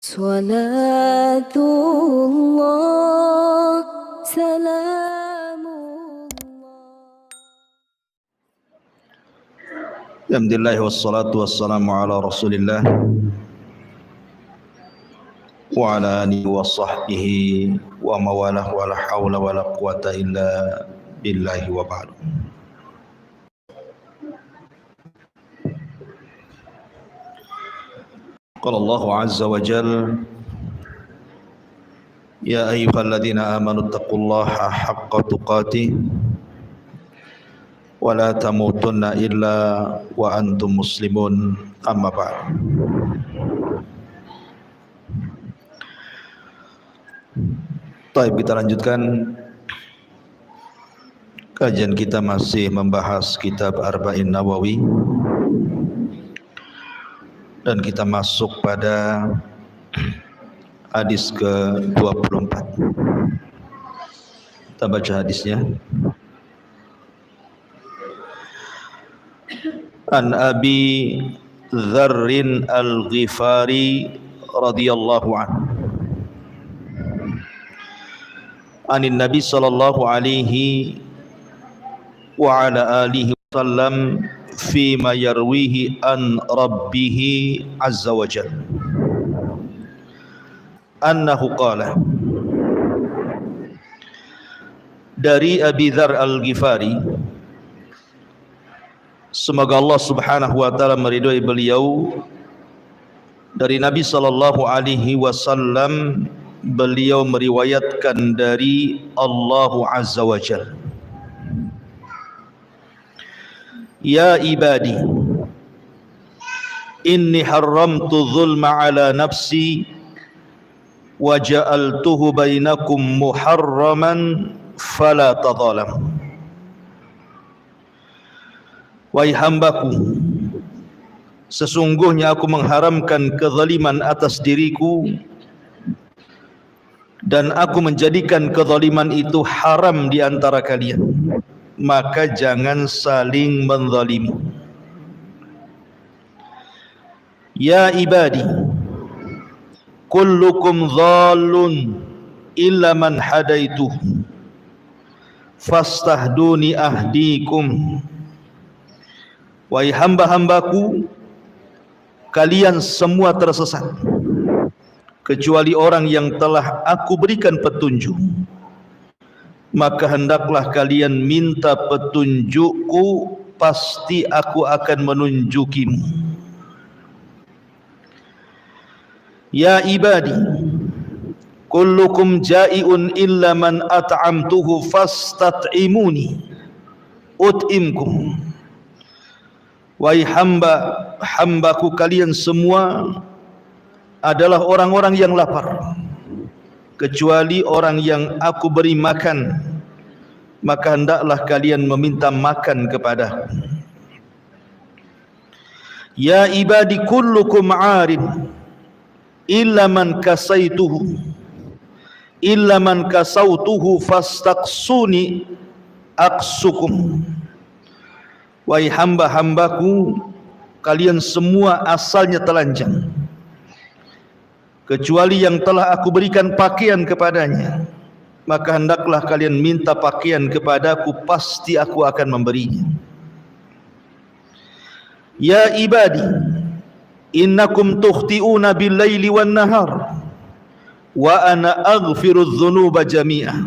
صلاة الله سلام الله. Alhamdulillah wassalatu wassalamu ala Rasulillah wa ala alihi wa sahbihi wa mawalah wa la hawla wa la quwata illa billahi wa ba'du. Qala Allah azza wa jalla ya ayyuhalladzina amanu taqullaha haqqa tuqatih wa la tamutunna illa wa antum muslimun, amma ba'd. Baik, kita lanjutkan kajian kita, masih membahas kitab Arba'in Nawawi, dan kita masuk pada hadis ke-24. Kita baca hadisnya. An Abi Dzarrin Al-Ghifari radhiyallahu anhu anin Nabi sallallahu alaihi wa ala alihi wasallam fima yarwihi an rabbih azza wa jalla annahu qala. Dari Abi Dzar Al-Ghifari, semoga Allah subhanahu wa ta'ala meridhai beliau, dari Nabi sallallahu alaihi wasallam, beliau meriwayatkan dari Allah azza wa jalla, ya ibadi inni haramtu zulma ala nafsi wa ja'altuhu bainakum muharraman fala tadhalamu. Wahai hambaku, sesungguhnya aku mengharamkan kezaliman atas diriku, dan aku menjadikan kezaliman itu haram di antara kalian, maka jangan saling menzalimi. Ya ibadi, kullukum dhallun illa man hadaituh fastahduni ahdikum. Wahai hamba-hambaku, kalian semua tersesat kecuali orang yang telah aku berikan petunjuk, maka hendaklah kalian minta petunjukku, pasti aku akan menunjukimu. Ya ibadi, kullukum ja'iun illa man at'amtuhu fastat'imuni ut'imkum. Wahai hamba-hambaku, kalian semua adalah orang-orang yang lapar, kecuali orang yang aku beri makan, maka hendaklah kalian meminta makan kepadaku. Ya ibadi, kullukum 'arin illa man kasautuhu fastaqsuni aqsukum. Wahai hamba-hambaku, kalian semua asalnya telanjang, kecuali yang telah aku berikan pakaian kepadanya, maka hendaklah kalian minta pakaian kepadaku, pasti aku akan memberinya. Ya ibadi, innakum tukhti'una bil-laili wan-nahar wa ana aghfirudz dzunuba jami'a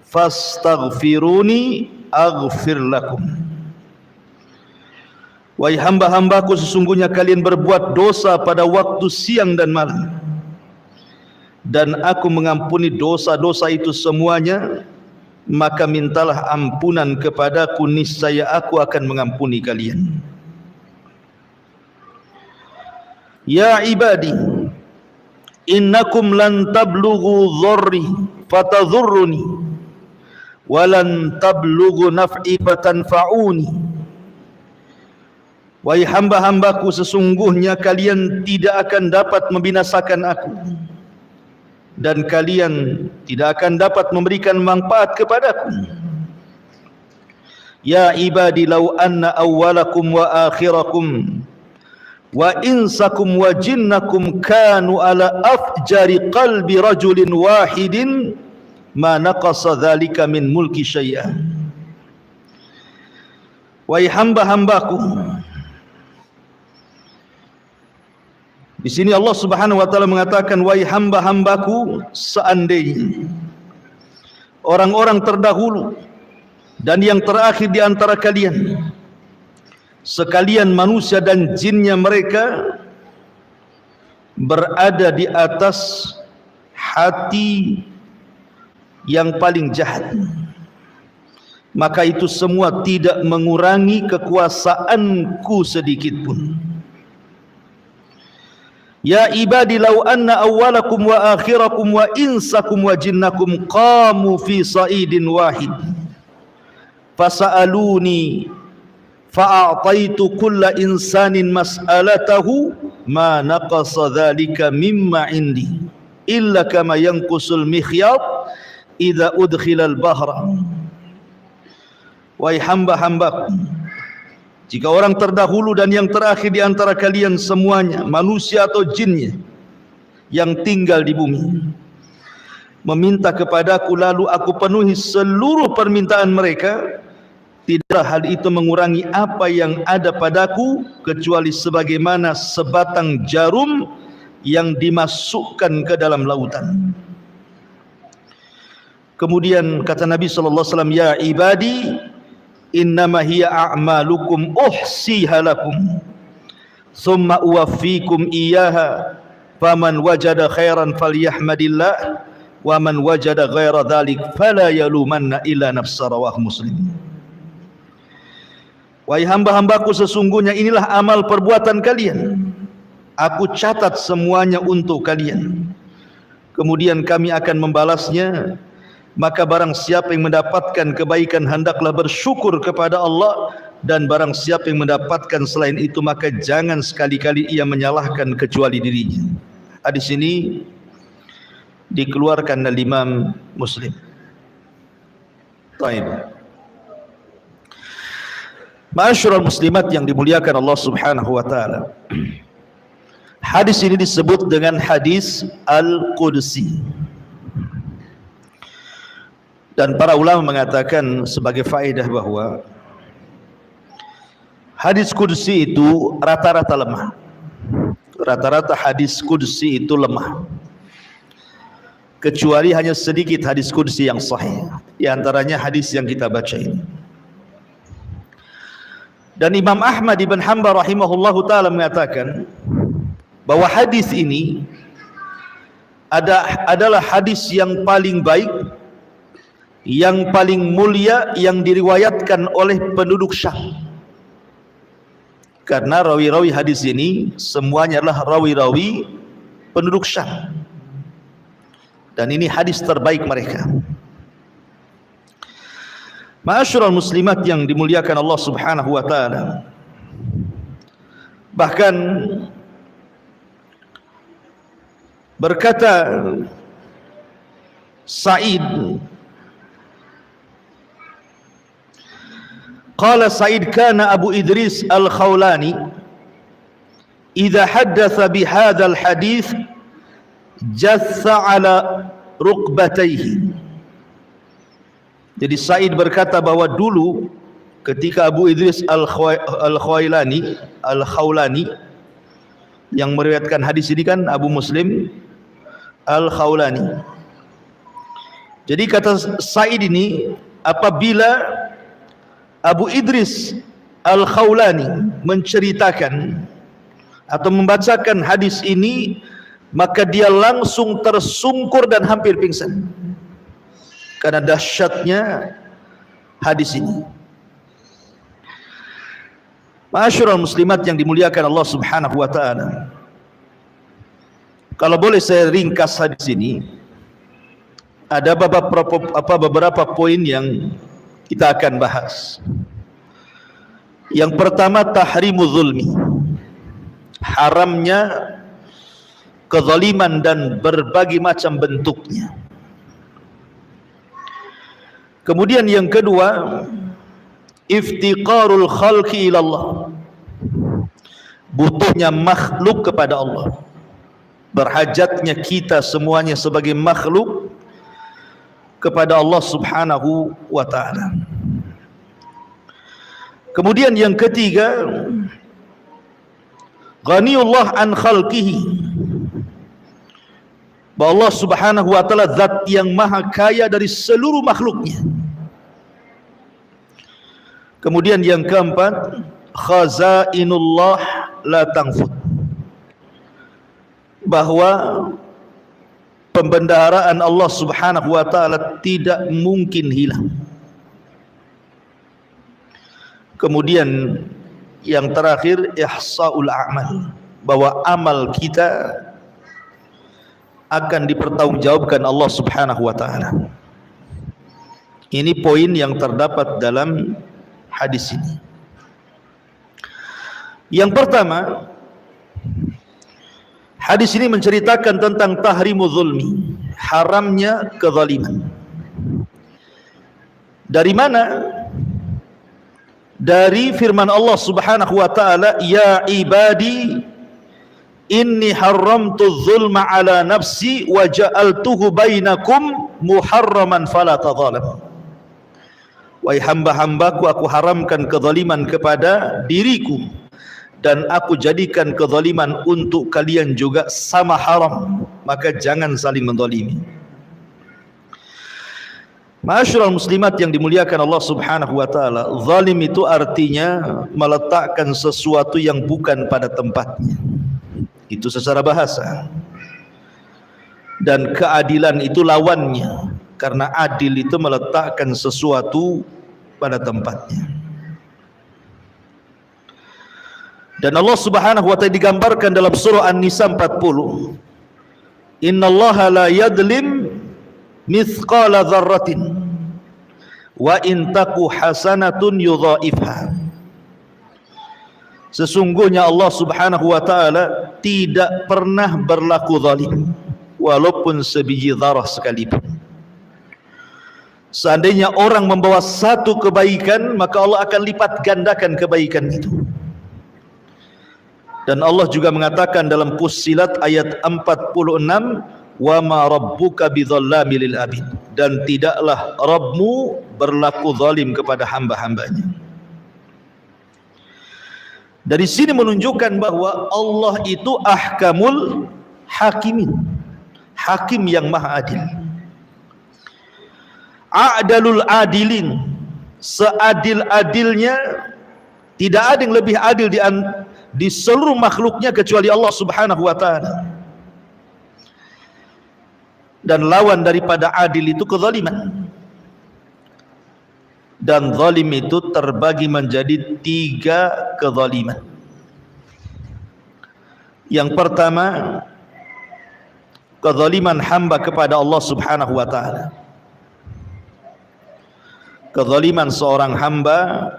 fastaghfiruni aghfir lakum. Wahai hamba-hambaku, sesungguhnya kalian berbuat dosa pada waktu siang dan malam, dan aku mengampuni dosa-dosa itu semuanya, maka mintalah ampunan kepadaku, niscaya aku akan mengampuni kalian. Ya ibadi, innakum lan tablughu dharri fatadhurruni wa lan tablughu naf'i fatanfa'uni. Wahai hamba-hambaku, sesungguhnya kalian tidak akan dapat membinasakan aku, dan kalian tidak akan dapat memberikan manfaat kepadaku. Ya ibadi, law anna awwalakum wa akhirakum wa insakum wa jinnakum kanu ala afjari qalbi rajulin wahidin ma naqasa dzalika min mulki syai'a. Wahai hamba-hambaku, di sini Allah Subhanahu wa taala mengatakan, wahai hamba-hambaku, seandainya orang-orang terdahulu dan yang terakhir di antara kalian, sekalian manusia dan jinnya mereka, berada di atas hati yang paling jahat, maka itu semua tidak mengurangi kekuasaanku sedikit pun. Ya ibadi law anna awwalakum wa akhirakum wa insakum wa jinnakum qamu fi sa'idin wahid fasa'aluni fa'a'taitu kulla insanin mas'alatahu ma naqasa dhalika mimma indi illa kama yanqusul mikhyat idza udkhilal bahra. Wahai hamba-hambaku, jika orang terdahulu dan yang terakhir di antara kalian semuanya, manusia atau jinnya yang tinggal di bumi, meminta kepadaku lalu aku penuhi seluruh permintaan mereka, tidaklah hal itu mengurangi apa yang ada padaku kecuali sebagaimana sebatang jarum yang dimasukkan ke dalam lautan. Kemudian kata Nabi sallallahu alaihi wasallam, ya ibadi innama hiya a'malukum uhsiha lakum thumma uwaffikum iyyaha faman wajada khairan falyahmadillah wa man wajada ghaira dhalik fala yalumanna illa nafsa. Rawah Muslim. Wahai hamba-hambaku, sesungguhnya inilah amal perbuatan kalian, aku catat semuanya untuk kalian, kemudian kami akan membalasnya. Maka barang siapa yang mendapatkan kebaikan hendaklah bersyukur kepada Allah, dan barang siapa yang mendapatkan selain itu maka jangan sekali-kali ia menyalahkan kecuali dirinya. Hadis ini dikeluarkan oleh Imam Muslim. Baik. Ma'asyiral muslimat yang dimuliakan Allah Subhanahu wa taala. Hadis ini disebut dengan hadis Al-Qudsi. Dan para ulama mengatakan sebagai faedah bahwa hadis qudsi itu rata-rata lemah. Rata-rata hadis qudsi itu lemah, kecuali hanya sedikit hadis qudsi yang sahih, di antaranya hadis yang kita baca ini. Dan Imam Ahmad ibn Hanbal rahimahullahu ta'ala mengatakan bahwa hadis ini adalah hadis yang paling baik, yang paling mulia yang diriwayatkan oleh penduduk Syam. Karena rawi-rawi hadis ini semuanya adalah rawi-rawi penduduk Syam, dan ini hadis terbaik mereka. Ma'asyiral muslimat yang dimuliakan Allah Subhanahu wa taala, bahkan berkata Sa'id, qala Sa'id kana Abu Idris Al-Khawlani idza haddatha bihadzal hadits jassa ala rukbatayhi. Jadi Sa'id berkata bahwa dulu ketika Abu Idris Al-Khawlani yang meriwayatkan hadis ini kan Abu Muslim Al-Khawlani. Jadi kata Sa'id ini, apabila Abu Idris Al-Khawlani menceritakan atau membacakan hadis ini, maka dia langsung tersungkur dan hampir pingsan karena dahsyatnya hadis ini. Ma'asyiral muslimat yang dimuliakan Allah Subhanahu wa taala, kalau boleh saya ringkas hadis ini, ada beberapa poin yang kita akan bahas. Yang pertama, tahrimu zulmi, haramnya kezaliman dan berbagai macam bentuknya. Kemudian yang kedua, iftiqarul khalqi ilallah, butuhnya makhluk kepada Allah, berhajatnya kita semuanya sebagai makhluk kepada Allah Subhanahu wa ta'ala. Kemudian yang ketiga, ghaniyullah an khalqihi, bahwa Allah Subhanahu wa ta'ala zat yang maha kaya dari seluruh makhluknya. Kemudian yang keempat, khazainullah la tanfud, bahwa pembendaharaan Allah Subhanahu wa ta'ala tidak mungkin hilang. Kemudian yang terakhir, ihsaul a'mal, bahwa amal kita akan dipertanggungjawabkan Allah Subhanahu wa ta'ala. Ini poin yang terdapat dalam hadis ini. Yang pertama, hadis ini menceritakan tentang tahrimu zulmi, haramnya kezaliman. Dari mana? Dari firman Allah Subhanahu wa ta'ala, ya ibadi inni haramtu zulma ala nafsi wa ja'altuhu bainakum muharraman fala tadhalamu. Wahai hamba-hambaku, aku haramkan kezaliman kepada diriku dan aku jadikan kezaliman untuk kalian juga sama haram, maka jangan saling menzalimi. Ma'asyiral muslimat yang dimuliakan Allah Subhanahu wa ta'ala, zalim itu artinya meletakkan sesuatu yang bukan pada tempatnya. Itu secara bahasa. Dan keadilan itu lawannya, karena adil itu meletakkan sesuatu pada tempatnya. Dan Allah Subhanahu wa ta'ala digambarkan dalam surah An-Nisa 40, innallaha la yadlim mithqala dzarratin wa in taku hasanatun yudhaifha. Sesungguhnya Allah Subhanahu wa ta'ala tidak pernah berlaku zalim, walaupun sebiji zarah sekalipun. Seandainya orang membawa satu kebaikan, maka Allah akan lipat gandakan kebaikan itu. Dan Allah juga mengatakan dalam Fussilat ayat 46, wa ma rabbuka bidzalamil lil abid, dan tidaklah Rabbmu berlaku zalim kepada hamba-hambanya. Dari sini menunjukkan bahwa Allah itu ahkamul hakimin, hakim yang maha adil, a'dalul adilin, seadil-adilnya. Tidak ada yang lebih adil di seluruh makhluknya kecuali Allah Subhanahu wa ta'ala. Dan lawan daripada adil itu kezaliman. Dan zalim itu terbagi menjadi 3 kezaliman. Yang pertama, kezaliman hamba kepada Allah Subhanahu wa ta'ala. Kezaliman seorang hamba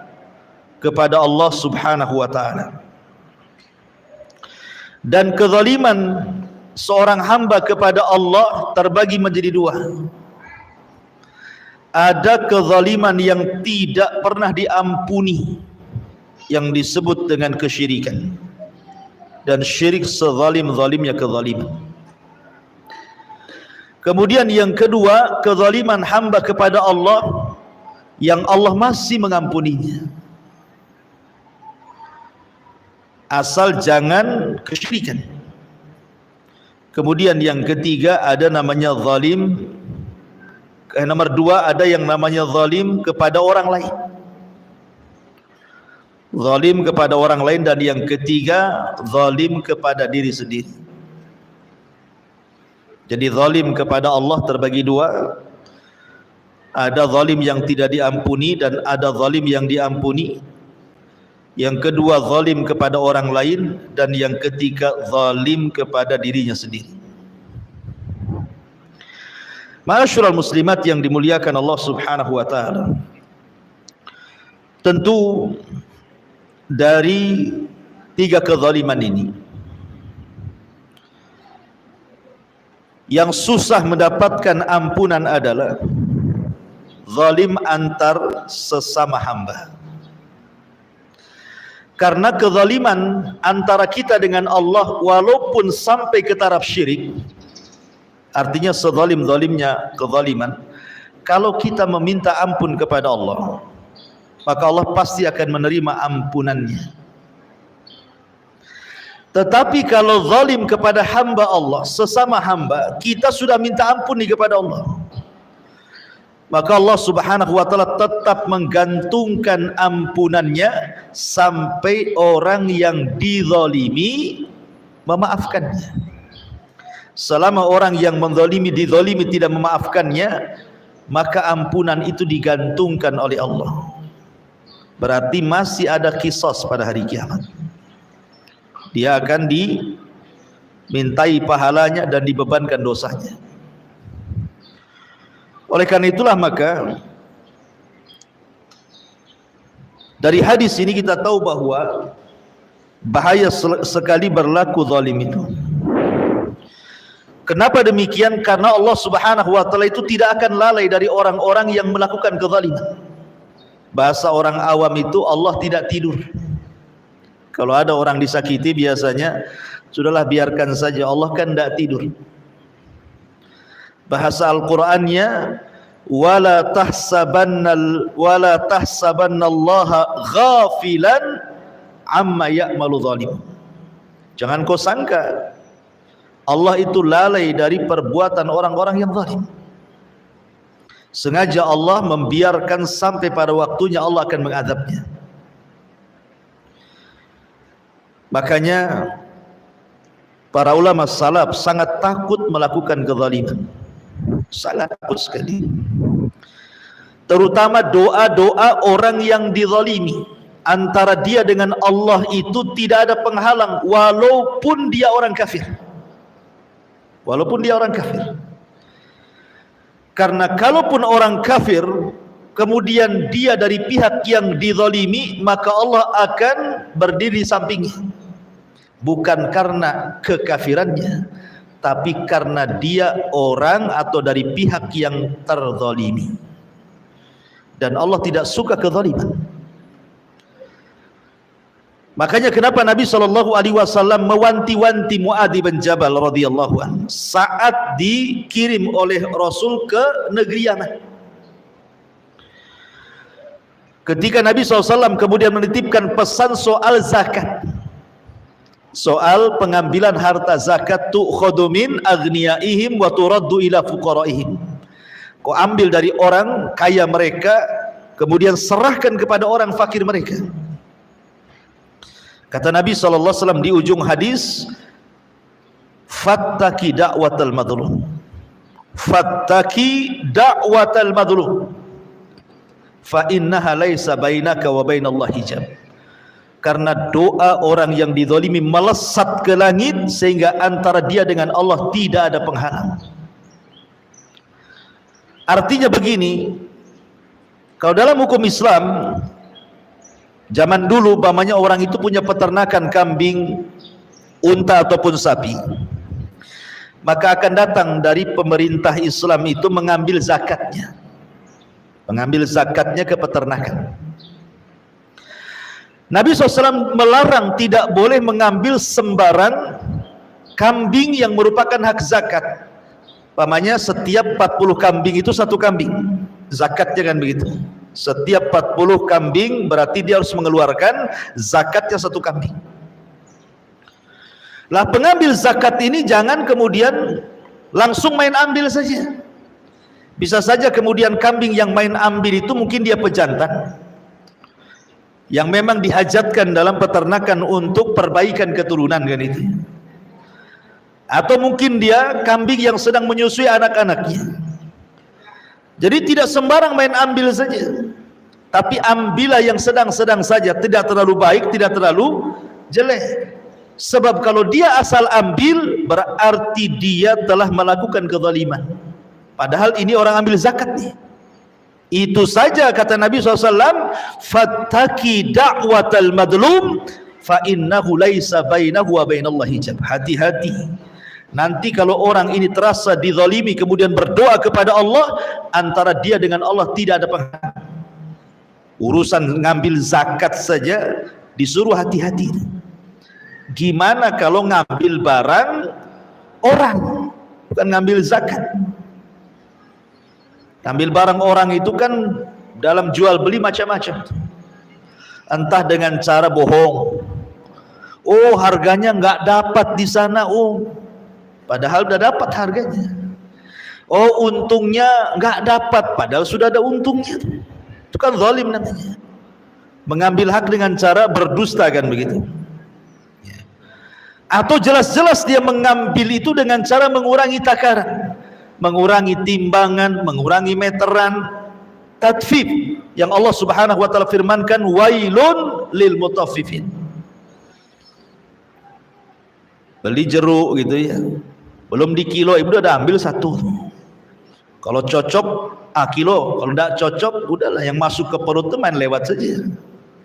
kepada Allah Subhanahu wa ta'ala. Dan kezaliman seorang hamba kepada Allah terbagi menjadi 2. Ada kezaliman yang tidak pernah diampuni, yang disebut dengan kesyirikan. Dan syirik sezalim-zalimnya kezaliman. Kemudian yang kedua, kezaliman hamba kepada Allah yang Allah masih mengampuninya, asal jangan kesyirikan. Kemudian yang ketiga ada namanya zalim. Nomor 2 ada yang namanya zalim kepada orang lain. Zalim kepada orang lain. Dan yang ketiga zalim kepada diri sendiri. Jadi zalim kepada Allah terbagi 2. Ada zalim yang tidak diampuni dan ada zalim yang diampuni. Yang kedua zalim kepada orang lain, dan yang ketiga zalim kepada dirinya sendiri. Ma'asyiral muslimat yang dimuliakan Allah Subhanahu wa ta'ala, tentu dari 3 kezaliman ini, yang susah mendapatkan ampunan adalah zalim antar sesama hamba. Karena kezaliman antara kita dengan Allah walaupun sampai ke taraf syirik, artinya sezalim-zalimnya kezaliman, kalau kita meminta ampun kepada Allah, maka Allah pasti akan menerima ampunannya. Tetapi kalau zalim kepada hamba Allah, sesama hamba, kita sudah minta ampun kepada Allah, maka Allah Subhanahu wa taala tetap menggantungkan ampunannya sampai orang yang dizalimi memaafkannya. Selama orang yang menzalimi dizalimi tidak memaafkannya, maka ampunan itu digantungkan oleh Allah. Berarti masih ada qisas pada hari kiamat. Dia akan dimintai pahalanya dan dibebankan dosanya. Oleh karena itulah maka dari hadis ini kita tahu bahwa bahaya sekali berlaku zalim itu. Kenapa demikian? Karena Allah Subhanahu wa taala itu tidak akan lalai dari orang-orang yang melakukan kezaliman. Bahasa orang awam itu Allah tidak tidur. Kalau ada orang disakiti biasanya sudahlah biarkan saja, Allah kan tidak tidur. Bahasa Al-Qur'annya wala tahsabannallaha ghafilan amma ya'malu zalim. Jangan kau sangka Allah itu lalai dari perbuatan orang-orang yang zalim. Sengaja Allah membiarkan sampai pada waktunya Allah akan mengadabnya. Makanya para ulama salaf sangat takut melakukan kezaliman. Sangat takut sekali. Terutama doa-doa orang yang dizalimi. Antara dia dengan Allah itu tidak ada penghalang walaupun dia orang kafir. Walaupun dia orang kafir. Karena kalaupun orang kafir kemudian dia dari pihak yang dizalimi, maka Allah akan berdiri sampingnya. Bukan karena kekafirannya, tapi karena dia orang atau dari pihak yang terzalimi. Dan Allah tidak suka kezaliman. Makanya kenapa Nabi SAW mewanti-wanti Muadz bin Jabal radhiyallahu anhu saat dikirim oleh Rasul ke negeri Yaman. Ketika Nabi SAW kemudian menitipkan pesan soal zakat, soal pengambilan harta zakat, tu'khadhu min aghniyaihim wa turaddu ila fuqaraihim. Kau ambil dari orang kaya mereka kemudian serahkan kepada orang fakir mereka. Kata Nabi SAW di ujung hadis, fattaki da'watal madlum, fattaki da'watal madlum, fa innaha laisa bainaka wa bainallahi hijab. Karena doa orang yang dizalimi melesat ke langit sehingga antara dia dengan Allah tidak ada penghalang. Artinya begini, kalau dalam hukum Islam zaman dulu umpamanya orang itu punya peternakan kambing, unta ataupun sapi, maka akan datang dari pemerintah Islam itu mengambil zakatnya, ke peternakan. Nabi SAW melarang tidak boleh mengambil sembarang kambing yang merupakan hak zakat. Umpamanya setiap 40 kambing itu satu kambing, zakatnya kan begitu. Setiap 40 kambing berarti dia harus mengeluarkan zakatnya satu kambing. Lah pengambil zakat ini jangan kemudian langsung main ambil saja. Bisa saja kemudian kambing yang main ambil itu mungkin dia pejantan yang memang dihajatkan dalam peternakan untuk perbaikan keturunan kan itu. Atau mungkin dia kambing yang sedang menyusui anak-anaknya. Jadi tidak sembarang main ambil saja. Tapi ambillah yang sedang-sedang saja, tidak terlalu baik, tidak terlalu jelek. Sebab kalau dia asal ambil berarti dia telah melakukan kezaliman. Padahal ini orang ambil zakat nih. Itu saja kata Nabi SAW, fattaki da'watal madlum fa innahu laisa bainahu wa bainallahi hijab. Hati-hati, nanti kalau orang ini terasa dizalimi kemudian berdoa kepada Allah, antara dia dengan Allah tidak ada penghalang. Urusan ngambil zakat saja disuruh hati-hati. Gimana kalau ngambil barang orang, bukan ngambil zakat. Ngambil barang orang itu kan dalam jual beli macam-macam. Entah dengan cara bohong. Oh, harganya nggak dapat di sana. Oh, padahal udah dapat harganya. Oh, untungnya nggak dapat, padahal sudah ada untungnya. Itu kan zalim namanya. Mengambil hak dengan cara berdusta, kan begitu. Atau jelas-jelas dia mengambil itu dengan cara mengurangi takaran, mengurangi timbangan, mengurangi meteran, tadfif, yang Allah Subhanahu wa taala firmankan, wailun lil mutaffifin. Beli jeruk gitu ya, belum di kilo, ibu udah ambil satu. Kalau cocok kilo, kalau tidak cocok udahlah, yang masuk ke perut itu main lewat saja.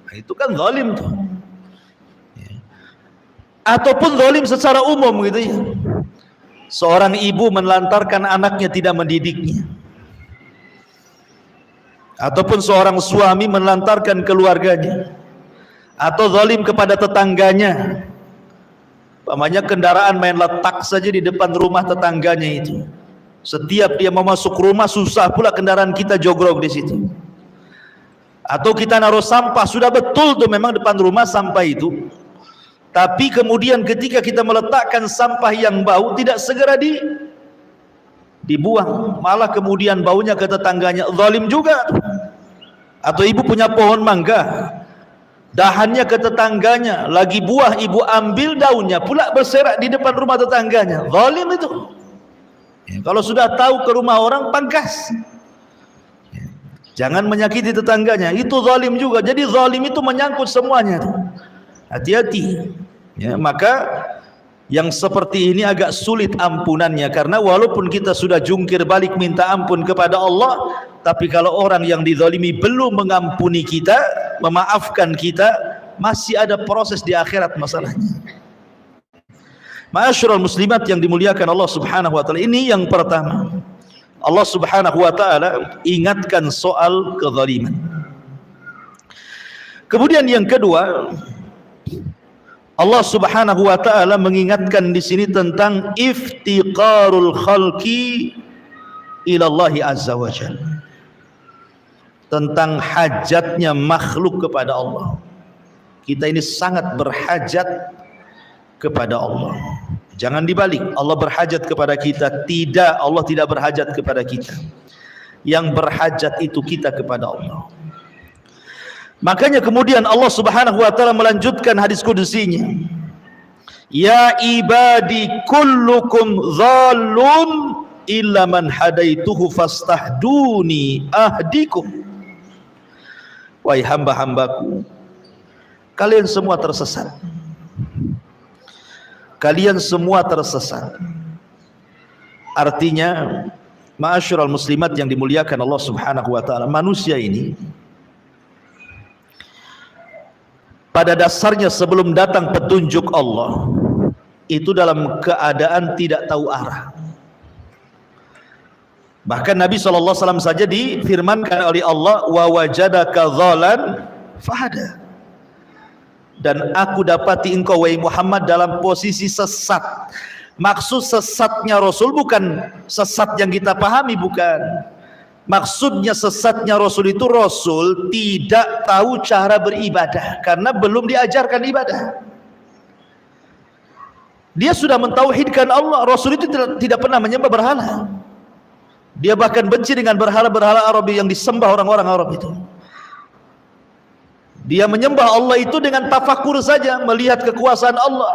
Nah, itu kan zalim tuh. Ataupun zalim secara umum gitu ya. Seorang ibu menelantarkan anaknya, tidak mendidiknya. Ataupun seorang suami menelantarkan keluarganya. Atau zalim kepada tetangganya. Umpamanya kendaraan main letak saja di depan rumah tetangganya itu. Setiap dia mau masuk rumah susah pula kendaraan kita jogrok di situ. Atau kita naruh sampah, sudah betul tuh memang depan rumah sampah itu. Tapi kemudian ketika kita meletakkan sampah yang bau, tidak segera dibuang, malah kemudian baunya ke tetangganya, zalim juga. Atau ibu punya pohon mangga, dahannya ke tetangganya, lagi buah ibu ambil daunnya pula berserak di depan rumah tetangganya, zalim itu. Kalau sudah tahu ke rumah orang, pangkas. Jangan menyakiti tetangganya, itu zalim juga. Jadi zalim itu menyangkut semuanya. Hati-hati ya. Maka yang seperti ini agak sulit ampunannya, karena walaupun kita sudah jungkir balik minta ampun kepada Allah, tapi kalau orang yang dizalimi belum mengampuni kita, memaafkan kita, masih ada proses di akhirat masalahnya. Ma'asyiral muslimat yang dimuliakan Allah Subhanahu wa taala, ini yang pertama. Allah Subhanahu wa taala ingatkan soal kezaliman. Kemudian yang kedua, Allah Subhanahu wa taala mengingatkan di sini tentang iftiqarul khalqi ila Allah azza wa jalla. Tentang hajatnya makhluk kepada Allah. Kita ini sangat berhajat kepada Allah. Jangan dibalik, Allah berhajat kepada kita. Tidak, Allah tidak berhajat kepada kita. Yang berhajat itu kita kepada Allah. Makanya kemudian Allah Subhanahu wa taala melanjutkan hadis kudusinya. Ya ibadi kullukum dhallun illa man hadaituhu fastahduni ahdikum. Wahai hamba-hambaku, kalian semua tersesat. Kalian semua tersesat. Artinya, ma'asyiral muslimat yang dimuliakan Allah Subhanahu wa taala, manusia ini pada dasarnya sebelum datang petunjuk Allah itu dalam keadaan tidak tahu arah. Bahkan Nabi SAW saja difirmankan oleh Allah, wa wajadaka dhalan fahada, dan aku dapati engkau wahai Muhammad dalam posisi sesat. Maksud sesatnya Rasul bukan sesat yang kita pahami, bukan. Maksudnya sesatnya Rasul itu Rasul tidak tahu cara beribadah karena belum diajarkan ibadah. Dia sudah mentauhidkan Allah. Rasul itu tidak pernah menyembah berhala. Dia bahkan benci dengan berhala-berhala Arab yang disembah orang-orang Arab itu. Dia menyembah Allah itu dengan tafakur saja, melihat kekuasaan Allah.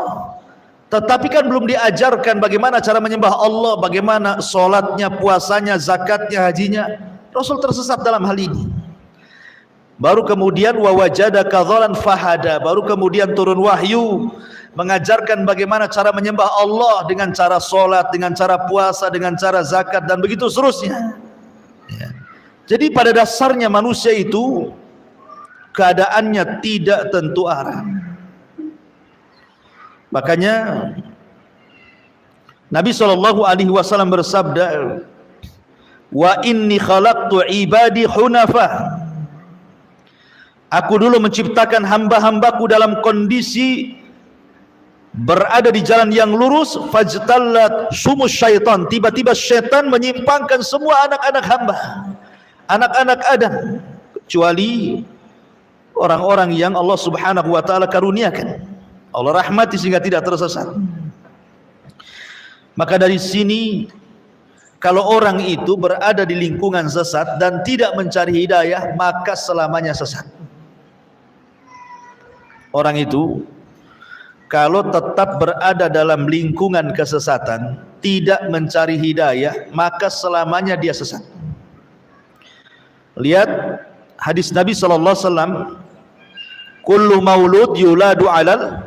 Tetapi kan belum diajarkan bagaimana cara menyembah Allah, bagaimana sholatnya, puasanya, zakatnya, hajinya. Rasul tersesat dalam hal ini. Baru kemudian wa wajadaka dhalan fahada, baru kemudian turun wahyu mengajarkan bagaimana cara menyembah Allah dengan cara sholat, dengan cara puasa, dengan cara zakat, dan begitu seterusnya. Ya. Jadi pada dasarnya manusia itu keadaannya tidak tentu arah. Makanya Nabi SAW bersabda, wa inni khalaqtu ibadi hunafa Aku dulu menciptakan hamba-hambaku dalam kondisi berada di jalan yang lurus, fajtallat sumus syaitan, tiba-tiba syaitan menyimpangkan semua anak-anak hamba, anak-anak Adam, kecuali orang-orang yang Allah Subhanahu wa taala karuniakan, Allah rahmati sehingga tidak tersesat. Maka dari sini, kalau orang itu berada di lingkungan sesat dan tidak mencari hidayah, maka selamanya sesat. Orang itu kalau tetap berada dalam lingkungan kesesatan, tidak mencari hidayah, maka selamanya dia sesat. Lihat hadis Nabi sallallahu alaihi wasallam, kullu maulud yuladu 'alal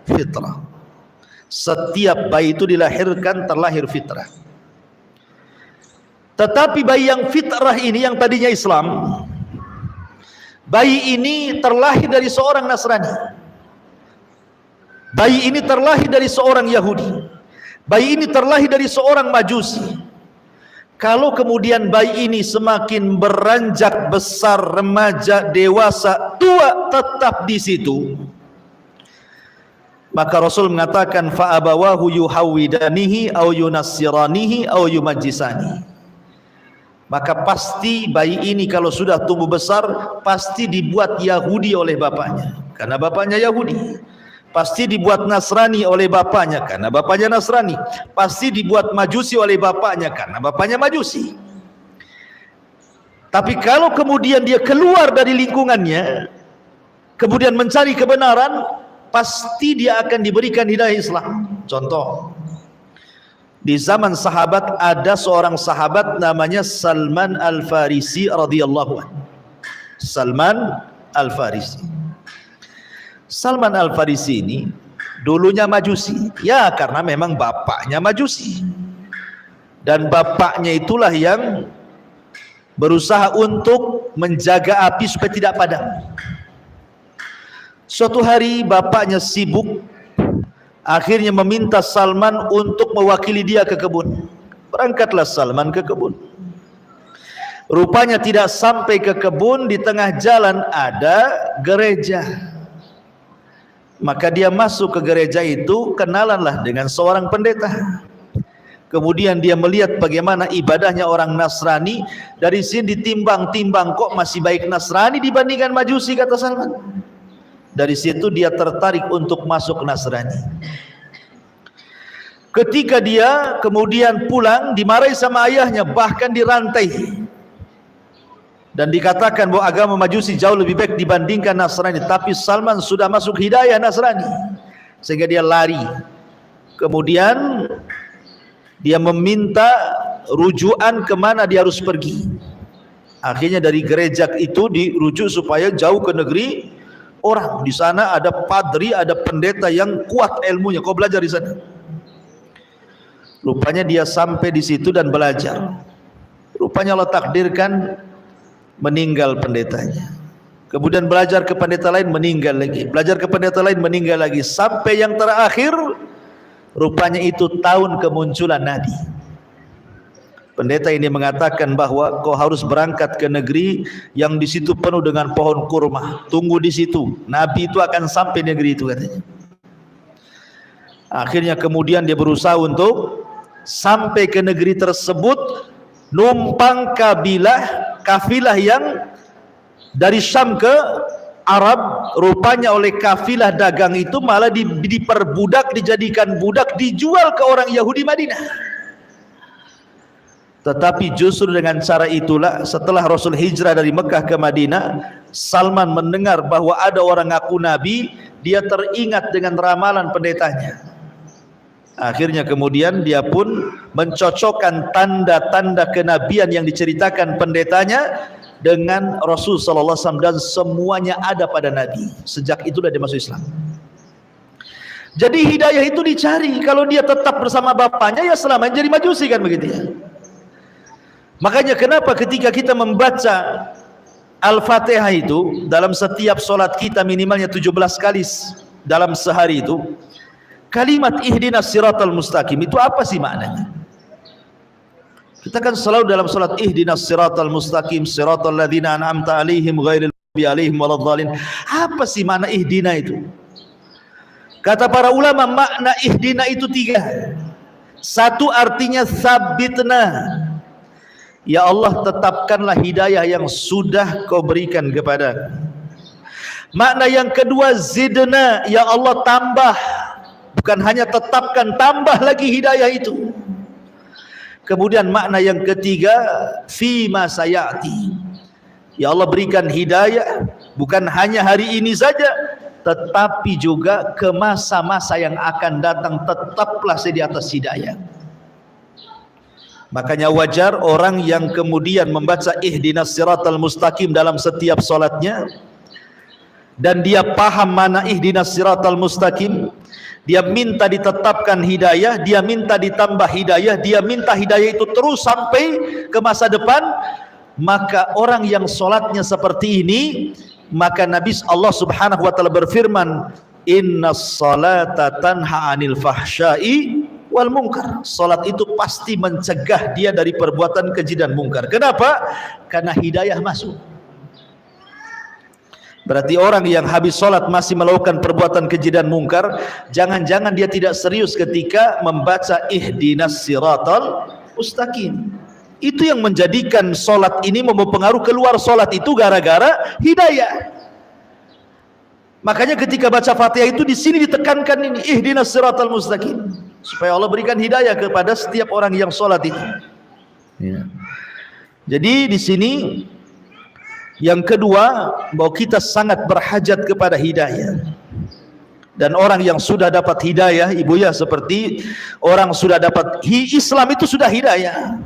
fitrah. Setiap bayi itu dilahirkan terlahir fitrah. Tetapi bayi yang fitrah ini, yang tadinya Islam, bayi ini terlahir dari seorang Nasrani. Bayi ini terlahir dari seorang Yahudi. Bayi ini terlahir dari seorang Majusi. Kalau kemudian bayi ini semakin beranjak besar, remaja, dewasa, tua, tetap di situ, maka Rasul mengatakan fa abawahu yuhawidanihi au yunassiranihi au yumajjisani. Maka pasti bayi ini kalau sudah tumbuh besar pasti dibuat Yahudi oleh bapaknya, karena bapaknya Yahudi. Pasti dibuat Nasrani oleh bapaknya, karena bapaknya Nasrani. Pasti dibuat Majusi oleh bapaknya, karena bapaknya Majusi. Tapi kalau kemudian dia keluar dari lingkungannya, kemudian mencari kebenaran, pasti dia akan diberikan hidayah Islam. Contoh, di zaman sahabat ada seorang sahabat namanya Salman Al-Farisi radhiyallahu anhu. Salman Al-Farisi. Salman Al-Farisi ini dulunya Majusi, ya karena memang bapaknya Majusi, dan bapaknya itulah yang berusaha untuk menjaga api supaya tidak padam. Suatu hari bapaknya sibuk, akhirnya meminta Salman untuk mewakili dia ke kebun. Berangkatlah Salman ke kebun. Rupanya tidak sampai ke kebun, di tengah jalan ada gereja. Maka dia masuk ke gereja itu, kenalanlah dengan seorang pendeta. Kemudian dia melihat bagaimana ibadahnya orang Nasrani. Dari sini ditimbang-timbang, kok masih baik Nasrani dibandingkan Majusi, kata Salman. Dari situ dia tertarik untuk masuk Nasrani. Ketika dia kemudian pulang, dimarahi sama ayahnya, bahkan dirantai. Dan dikatakan bahwa agama Majusi jauh lebih baik dibandingkan Nasrani. Tapi Salman sudah masuk hidayah Nasrani, sehingga dia lari. Kemudian dia meminta rujukan kemana dia harus pergi. Akhirnya dari gereja itu dirujuk supaya jauh ke negeri orang. Di sana ada padri, ada pendeta yang kuat ilmunya. Kau belajar di sana. Rupanya dia sampai di situ dan belajar. Rupanya Allah takdirkan meninggal pendetanya. Kemudian belajar ke pendeta lain, meninggal lagi. Belajar ke pendeta lain, meninggal lagi. Sampai yang terakhir, rupanya itu tahun kemunculan Nabi. Pendeta ini mengatakan bahwa kau harus berangkat ke negeri yang di situ penuh dengan pohon kurma. Tunggu di situ. Nabi itu akan sampai negeri itu, katanya. Akhirnya kemudian dia berusaha untuk sampai ke negeri tersebut, numpang kafilah yang dari Syam ke Arab. Rupanya oleh kafilah dagang itu malah diperbudak, dijadikan budak, dijual ke orang Yahudi Madinah. Tetapi justru dengan cara itulah setelah Rasul hijrah dari Mekah ke Madinah, Salman mendengar bahwa ada orang ngaku Nabi. Dia teringat dengan ramalan pendetanya. Akhirnya kemudian dia pun mencocokkan tanda-tanda kenabian yang diceritakan pendetanya dengan Rasul sallallahu alaihi wasallam, dan semuanya ada pada Nabi. Sejak itulah dia masuk Islam. Jadi hidayah itu dicari. Kalau dia tetap bersama bapaknya, ya selamanya jadi Majusi, kan begitu ya. Makanya kenapa ketika kita membaca Al-Fatihah itu dalam setiap solat kita minimalnya 17 kali dalam sehari itu, kalimat ihdinas siratal mustaqim itu apa sih maknanya? Kita kan selalu dalam salat ihdinas siratal mustaqim siratal ladzina an'amta alaihim ghairil alaihim waladhdallin. Apa sih makna ihdina itu? Kata para ulama, makna ihdina itu 3. Satu artinya sabitna. Ya Allah, tetapkanlah hidayah yang sudah kau berikan kepada. Makna yang kedua, zidna. Ya Allah, tambah. Bukan hanya tetapkan, tambah lagi hidayah itu. Kemudian makna yang ketiga, fima sayati. Ya Allah, berikan hidayah bukan hanya hari ini saja, tetapi juga ke masa-masa yang akan datang, tetaplah saya di atas hidayah. Makanya wajar orang yang kemudian membaca ihdinas siratal mustaqim dalam setiap solatnya, dan dia paham mana ihdinas siratal mustaqim, dia minta ditetapkan hidayah, dia minta ditambah hidayah, dia minta hidayah itu terus sampai ke masa depan. Maka orang yang solatnya seperti ini, maka Nabi Allah Subhanahu wa taala berfirman, innas salata tanha 'anil fahsya'i wal munkar. Salat itu pasti mencegah dia dari perbuatan keji dan mungkar. Kenapa? Karena hidayah masuk. Berarti orang yang habis salat masih melakukan perbuatan keji dan mungkar, jangan-jangan dia tidak serius ketika membaca ihdinas siratal mustaqim. Itu yang menjadikan solat ini mempengaruhi keluar solat itu gara-gara hidayah. Makanya ketika baca Fatihah itu di sini ditekankan ini ihdinas siratal mustaqim, supaya Allah berikan hidayah kepada setiap orang yang solat itu. Ya. Jadi di sini yang kedua, bahwa kita sangat berhajat kepada hidayah. Dan orang yang sudah dapat hidayah, ibu ya, seperti orang sudah dapat Islam itu sudah hidayah.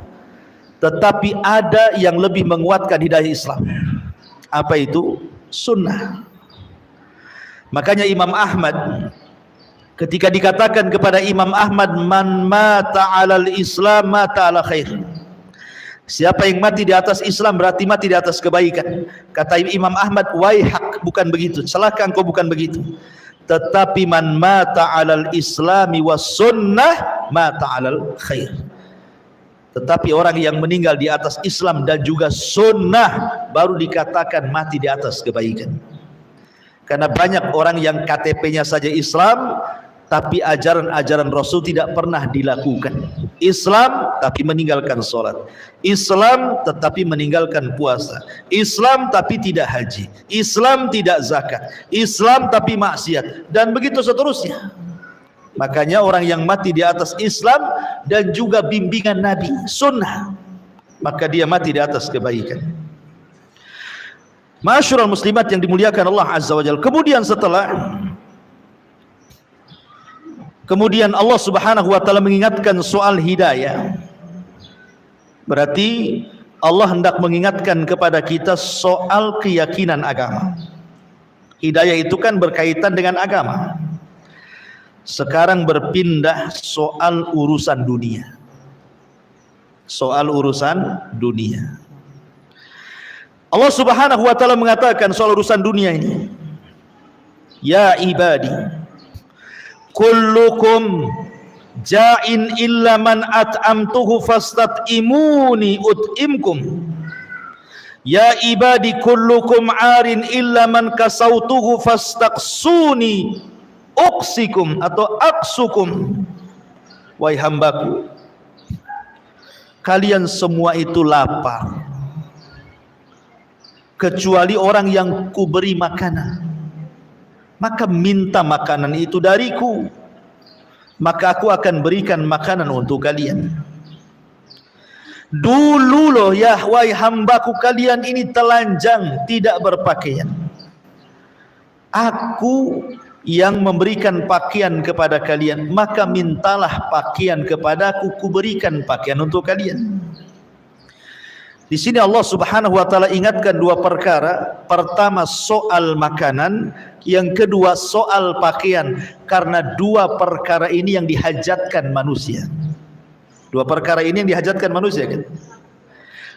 Tetapi ada yang lebih menguatkan hidayah Islam. Apa itu? Sunnah. Makanya Imam Ahmad, ketika dikatakan kepada Imam Ahmad, man mata alal Islam mata ala khair. Siapa yang mati di atas Islam berarti mati di atas kebaikan. Kata Imam Ahmad, waihak, bukan begitu, celaka engkau, bukan begitu. Tetapi man mata alal Islami was sunnah mata alal khair. Tetapi orang yang meninggal di atas Islam dan juga sunnah baru dikatakan mati di atas kebaikan. Karena banyak orang yang KTP-nya saja Islam, tapi ajaran-ajaran Rasul tidak pernah dilakukan. Islam tapi meninggalkan sholat, Islam tetapi meninggalkan puasa, Islam tapi tidak haji, Islam tidak zakat, Islam tapi maksiat, dan begitu seterusnya. Makanya orang yang mati di atas Islam dan juga bimbingan Nabi, sunnah, maka dia mati di atas kebaikan. Ma'asyiral muslimat yang dimuliakan Allah Azza wa Jalla. Kemudian Allah Subhanahu wa taala mengingatkan soal hidayah. Berarti Allah hendak mengingatkan kepada kita soal keyakinan agama. Hidayah itu kan berkaitan dengan agama. Sekarang berpindah soal urusan dunia. Soal urusan dunia. Allah Subhanahu wa taala mengatakan soal urusan dunia ini, ya ibadi, kullukum ja'in illa man at'amtuhu fastat'imuni ut'imkum. Ya ibadi kullukum 'arin illa man kasautuhu fastaqsuni uqsikum atau aqsukum. Wahai hambaku, kalian semua itu lapar, kecuali orang yang kuberi makanan. Maka minta makanan itu dariku, maka aku akan berikan makanan untuk kalian. Dulu loh ya wahai hambaku, kalian ini telanjang, tidak berpakaian. Aku yang memberikan pakaian kepada kalian, maka mintalah pakaian kepadaku, kuberikan pakaian untuk kalian. Di sini Allah Subhanahu wa taala ingatkan dua perkara. Pertama soal makanan, yang kedua soal pakaian, karena dua perkara ini yang dihajatkan manusia. Dua perkara ini yang dihajatkan manusia kan.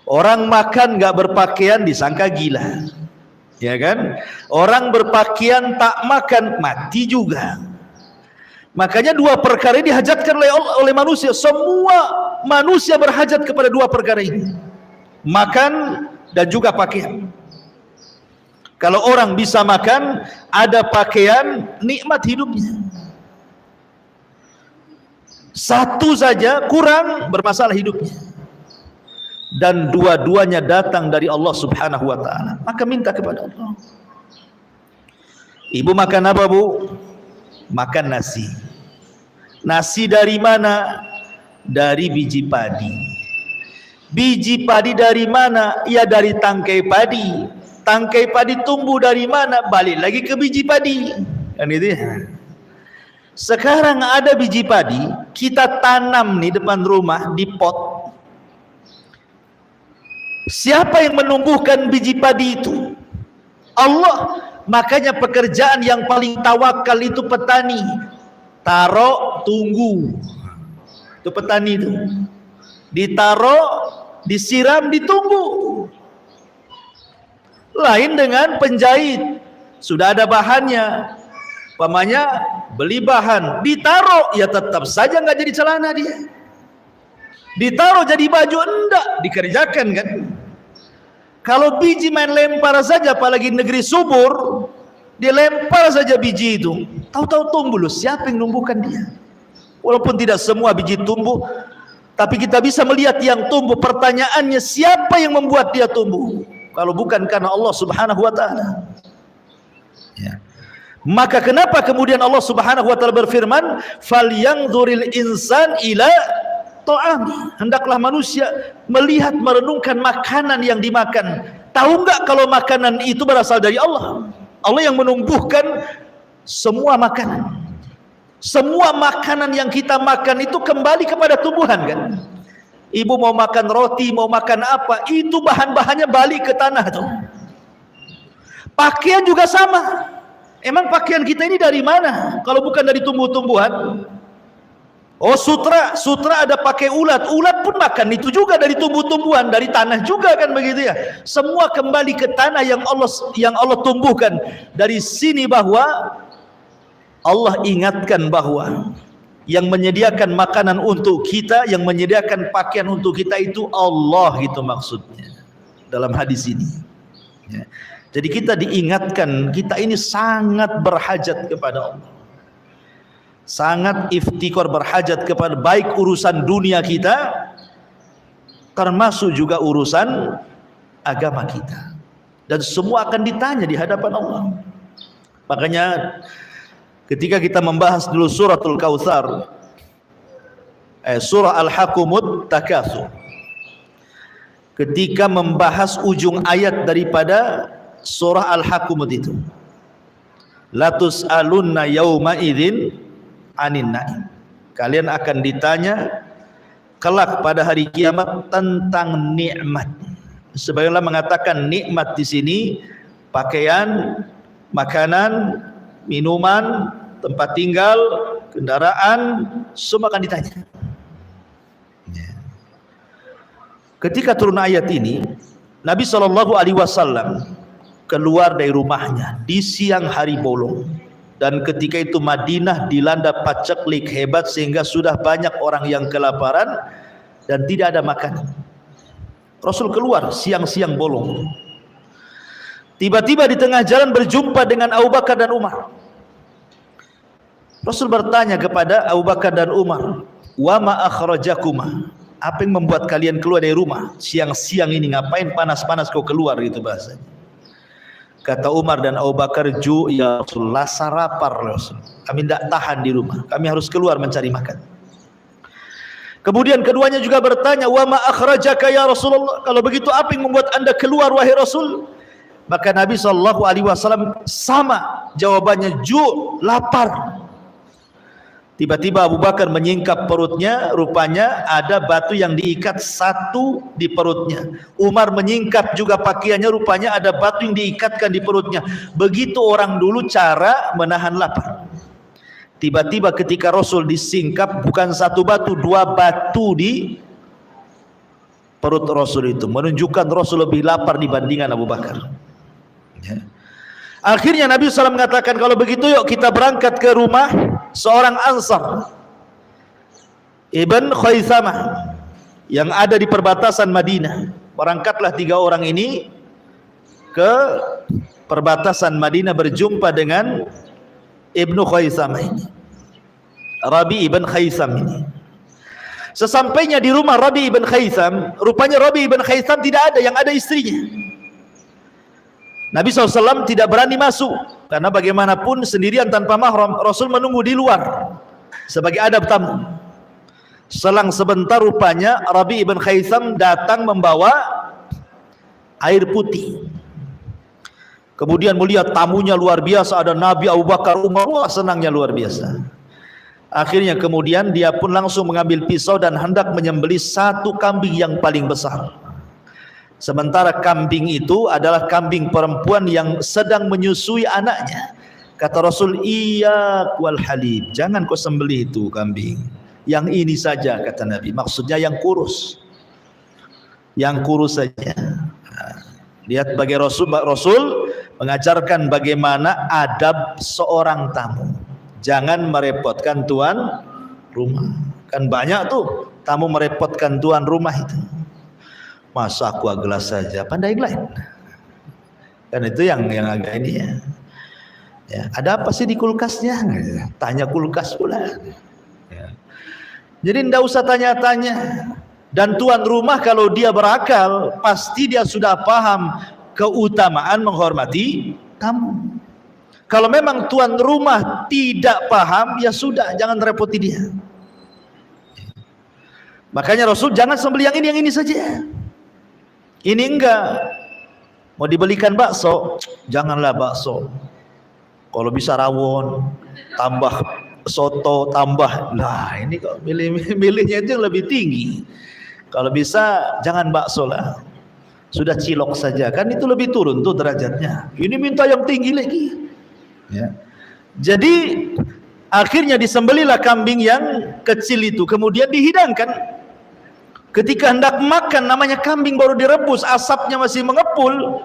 Orang makan enggak berpakaian disangka gila. Ya kan? Orang berpakaian tak makan mati juga. Makanya dua perkara ini dihajatkan oleh manusia. Semua manusia berhajat kepada dua perkara ini. Makan dan juga pakaian. Kalau orang bisa makan, ada pakaian, nikmat hidupnya. Satu saja kurang, bermasalah hidupnya. Dan dua-duanya datang dari Allah Subhanahu wa ta'ala, maka minta kepada Allah. Ibu makan apa, Bu? Makan nasi. Nasi dari mana? Dari biji padi. Biji padi dari mana? Ya dari tangkai padi. Tangkai padi tumbuh dari mana? Balik lagi ke biji padi. Kan itu ya. Sekarang ada biji padi, kita tanam nih depan rumah di pot. Siapa yang menumbuhkan biji padi itu? Allah. Makanya pekerjaan yang paling tawakal itu petani. Taruh, tunggu. Itu petani itu. Ditaruh, disiram, ditunggu. Lain dengan penjahit, sudah ada bahannya, umpamanya beli bahan, ditaruh, ya tetap saja nggak jadi celana dia. Ditaruh jadi baju, enggak dikerjakan kan. Kalau biji main lempar saja, apalagi negeri subur, dilempar saja biji itu, tahu-tahu tumbuh. Loh, siapa yang numbuhkan dia? Walaupun tidak semua biji tumbuh, tapi kita bisa melihat yang tumbuh. Pertanyaannya, siapa yang membuat dia tumbuh? Kalau bukan karena Allah Subhanahu wa ta'ala. Ya. Maka kenapa kemudian Allah Subhanahu wa ta'ala berfirman, "Falyanzuril insan ila ta'ami." Hendaklah manusia melihat, merenungkan makanan yang dimakan. Tahu enggak kalau makanan itu berasal dari Allah? Allah yang menumbuhkan semua makanan. Semua makanan yang kita makan itu kembali kepada tumbuhan kan? Ibu mau makan roti, mau makan apa, itu bahan-bahannya balik ke tanah tuh. Pakaian juga sama. Emang pakaian kita ini dari mana? Kalau bukan dari tumbuh-tumbuhan? Oh, sutra ada pakai ulat. Ulat pun makan itu juga dari tumbuh-tumbuhan, dari tanah juga kan begitu ya. Semua kembali ke tanah yang Allah tumbuhkan. Dari sini bahwa Allah ingatkan bahwa yang menyediakan makanan untuk kita, yang menyediakan pakaian untuk kita itu Allah, gitu maksudnya dalam hadis ini ya. Jadi kita diingatkan, kita ini sangat berhajat kepada Allah, sangat iftikar, berhajat kepada baik urusan dunia kita, termasuk juga urusan agama kita, dan semua akan ditanya di hadapan Allah. Makanya ketika kita membahas dulu suratul Kautsar, surah Al-Hakumut Takatsur, ketika membahas ujung ayat daripada surah Al-Hakumut itu, la tus'alunna yauma idzin anin na'im, kalian akan ditanya kelak pada hari kiamat tentang nikmat. Sebagaimana mengatakan nikmat di sini pakaian, makanan, minuman, tempat tinggal, kendaraan, semua akan ditanya. Ketika turun ayat ini, Nabi SAW keluar dari rumahnya di siang hari bolong, dan ketika itu Madinah dilanda paceklik hebat sehingga sudah banyak orang yang kelaparan dan tidak ada makanan. Rasul keluar siang-siang bolong. Tiba-tiba di tengah jalan berjumpa dengan Abu Bakar dan Umar. Rasul bertanya kepada Abu Bakar dan Umar, "Wa ma akhrajakuma?" Apa yang membuat kalian keluar dari rumah siang-siang ini? Ngapain panas-panas kau keluar, gitu bahasanya. Kata Umar dan Abu Bakar, "Ya Rasul, lapar Rasul. Kami tidak tahan di rumah. Kami harus keluar mencari makan." Kemudian keduanya juga bertanya, "Wa ma akhrajaka ya Rasulullah?" Kalau begitu apa yang membuat Anda keluar wahai Rasul? Maka Nabi SAW sama jawabannya, lapar. Tiba-tiba Abu Bakar menyingkap perutnya, rupanya ada batu yang diikat satu di perutnya. Umar menyingkap juga pakaiannya, rupanya ada batu yang diikatkan di perutnya. Begitu orang dulu cara menahan lapar. Tiba-tiba ketika Rasul disingkap, bukan satu batu, dua batu di perut Rasul itu, menunjukkan Rasul lebih lapar dibandingkan Abu Bakar. Ya. Akhirnya Nabi SAW mengatakan, kalau begitu yuk kita berangkat ke rumah seorang Ansar, Ibn Khaisamah, yang ada di perbatasan Madinah. Berangkatlah 3 orang ini ke perbatasan Madinah berjumpa dengan Ibnu Khaisam ini, Rabi ibn Khaisam ini. Sesampainya di rumah Rabi ibn Khaisam, rupanya Rabi ibn Khaisam tidak ada, yang ada istrinya. Nabi SAW tidak berani masuk, karena bagaimanapun sendirian tanpa mahram, Rasul menunggu di luar sebagai adab tamu. Selang sebentar rupanya Rabi ibn Khaisam datang membawa air putih. Kemudian melihat tamunya luar biasa, ada Nabi, Abu Bakar, Umar, wah senangnya luar biasa. Akhirnya kemudian dia pun langsung mengambil pisau dan hendak menyembelih satu kambing yang paling besar. Sementara kambing itu adalah kambing perempuan yang sedang menyusui anaknya. Kata Rasul, "Iyyak wal halib, jangan kau sembelih itu kambing. Yang ini saja," kata Nabi. Maksudnya yang kurus. Yang kurus saja. Lihat bagi Rasul mengajarkan bagaimana adab seorang tamu. Jangan merepotkan tuan rumah. Kan banyak tuh tamu merepotkan tuan rumah itu. Masa aqua gelas saja, pandai yang lain. Kan itu yang agak ini ya. Ya, ada apa sih di kulkasnya? Tanya kulkas pula. Ya. Jadi tidak usah tanya-tanya. Dan tuan rumah kalau dia berakal, pasti dia sudah paham keutamaan menghormati tamu. Kalau memang tuan rumah tidak paham, ya sudah, jangan repoti dia. Makanya Rasul jangan sembelih yang ini saja. Ini enggak. Mau dibelikan bakso, janganlah bakso. Kalau bisa rawon, tambah soto, tambah. Nah, ini kok milihnya itu yang lebih tinggi. Kalau bisa jangan bakso lah. Sudah cilok saja, kan itu lebih turun tuh derajatnya. Ini minta yang tinggi lagi. Ya. Jadi akhirnya disembelihlah kambing yang kecil itu, kemudian dihidangkan. Ketika hendak makan, namanya kambing baru direbus, asapnya masih mengepul.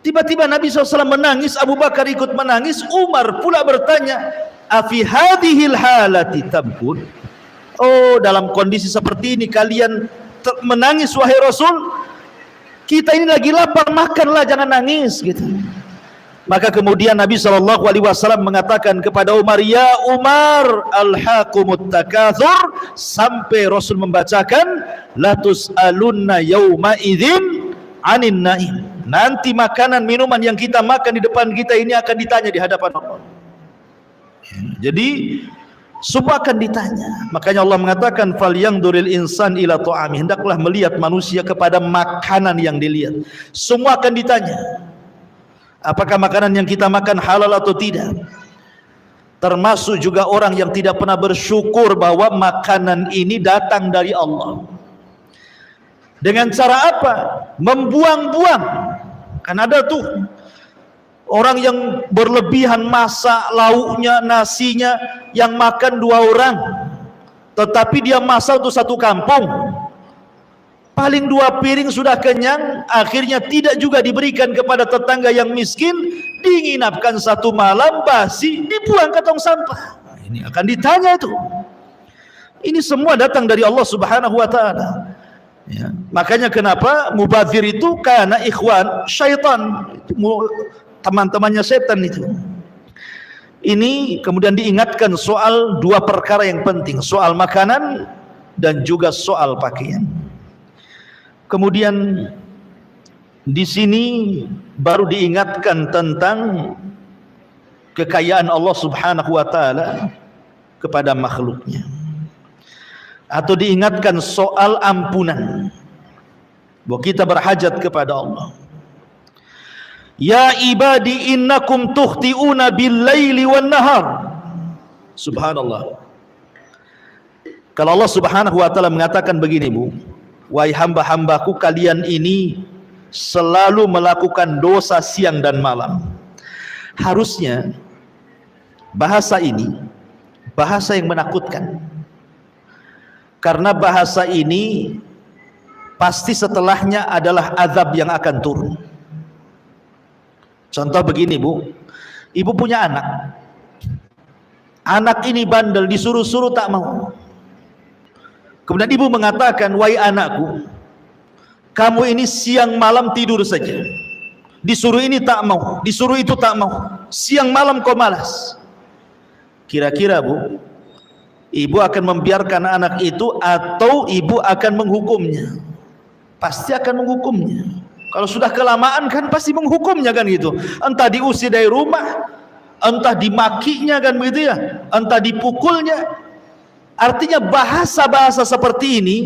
Tiba-tiba Nabi SAW menangis, Abu Bakar ikut menangis, Umar pula bertanya, "Afi hadhil halati tabkun?" Oh, dalam kondisi seperti ini kalian menangis wahai Rasul? Kita ini lagi lapar, makanlah, jangan nangis gitu. Maka kemudian Nabi SAW mengatakan kepada Umar, "Ya Umar, alhaqumut takatsur," sampai Rasul membacakan, "La tus'alunna yauma idzin 'anin na'im." Nanti makanan minuman yang kita makan di depan kita ini akan ditanya di hadapan Allah. Jadi semua akan ditanya. Makanya Allah mengatakan, "Falyanzuril insan ila ta'ami." Hendaklah melihat manusia kepada makanan yang dilihat. Semua akan ditanya. Apakah makanan yang kita makan halal atau tidak? Termasuk juga orang yang tidak pernah bersyukur bahwa makanan ini datang dari Allah. Dengan cara apa? Membuang-buang. Kan ada tuh orang yang berlebihan masak lauknya, nasinya, yang makan 2 orang, tetapi dia masak untuk 1 kampung. Paling 2 piring sudah kenyang, akhirnya tidak juga diberikan kepada tetangga yang miskin, diinapkan 1 malam, basi, dibuang ke tong sampah. Nah, ini akan ditanya itu. Ini semua datang dari Allah Subhanahu wa taala. Ya. Makanya kenapa mubadzir itu karena ikhwan syaitan, teman-temannya setan itu. Ini kemudian diingatkan soal 2 perkara yang penting, soal makanan dan juga soal pakaian. Kemudian di sini baru diingatkan tentang kekayaan Allah Subhanahu wa taala kepada makhluknya. Atau diingatkan soal ampunan, bahwa kita berhajat kepada Allah. "Ya ibadi innakum tukhti'una bil-laili wan-nahar." Subhanallah. Kalau Allah Subhanahu wa taala mengatakan begini, Bu, "Wahai hamba-hambaku, kalian ini selalu melakukan dosa siang dan malam." Harusnya bahasa ini bahasa yang menakutkan. Karena bahasa ini pasti setelahnya adalah azab yang akan turun. Contoh begini, Bu. Ibu punya anak. Anak ini bandel, disuruh-suruh tak mau. Kemudian ibu mengatakan, "Wahai anakku, kamu ini siang malam tidur saja. Disuruh ini tak mau, disuruh itu tak mau. Siang malam kau malas. Kira-kira Bu, ibu akan membiarkan anak itu atau ibu akan menghukumnya? Pasti akan menghukumnya. Kalau sudah kelamaan kan pasti menghukumnya kan gitu. Entah diusir dari rumah, entah dimakinya kan begitu ya, entah dipukulnya. Artinya bahasa-bahasa seperti ini,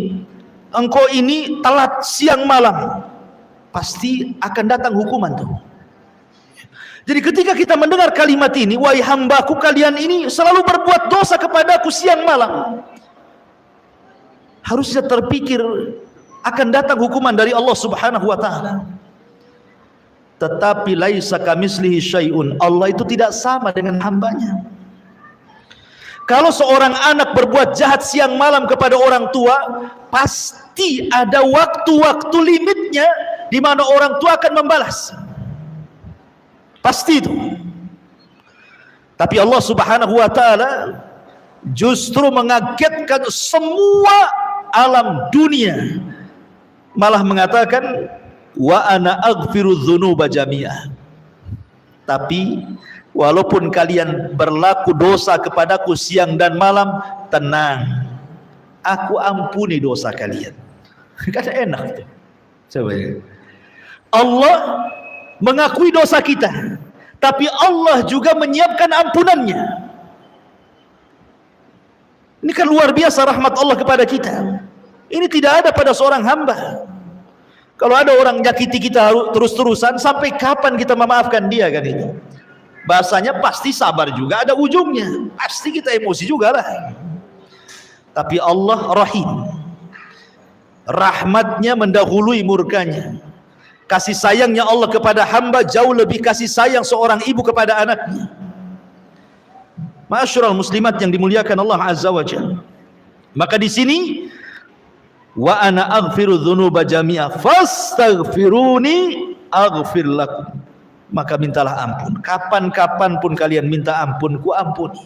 engkau ini telat siang malam, pasti akan datang hukuman tuh. Jadi ketika kita mendengar kalimat ini, wahai hambaku kalian ini selalu berbuat dosa kepadaku siang malam, harusnya terpikir akan datang hukuman dari Allah Subhanahu wa taala. Tetapi laisa kamitslihi syai'un, Allah itu tidak sama dengan hambanya. Kalau seorang anak berbuat jahat siang malam kepada orang tua, pasti ada waktu-waktu limitnya di mana orang tua akan membalas. Pasti itu. Tapi Allah Subhanahu wa taala justru mengagetkan semua alam dunia. Malah mengatakan wa ana aghfiru dzunuba jami'ah. Tapi walaupun kalian berlaku dosa kepadaku siang dan malam, tenang, aku ampuni dosa kalian. Kan enak tuh. Coba ya. Allah mengakui dosa kita, tapi Allah juga menyiapkan ampunannya. Ini kan luar biasa rahmat Allah kepada kita. Ini tidak ada pada seorang hamba. Kalau ada orang menyakiti kita terus-terusan, sampai kapan kita memaafkan dia kan itu? Bahasanya pasti sabar juga ada ujungnya. Pasti kita emosi juga lah. Tapi Allah Rahim. Rahmatnya mendahului murkanya. Kasih sayangnya Allah kepada hamba jauh lebih kasih sayang seorang ibu kepada anaknya. Ma'asyiral muslimat yang dimuliakan Allah Azza wa Jalla. Maka di sini wa ana aghfiru dzunuba jami'a fastaghfiruni aghfir lakum. Maka mintalah ampun. Kapan-kapan pun kalian minta ampun, ku ampuni.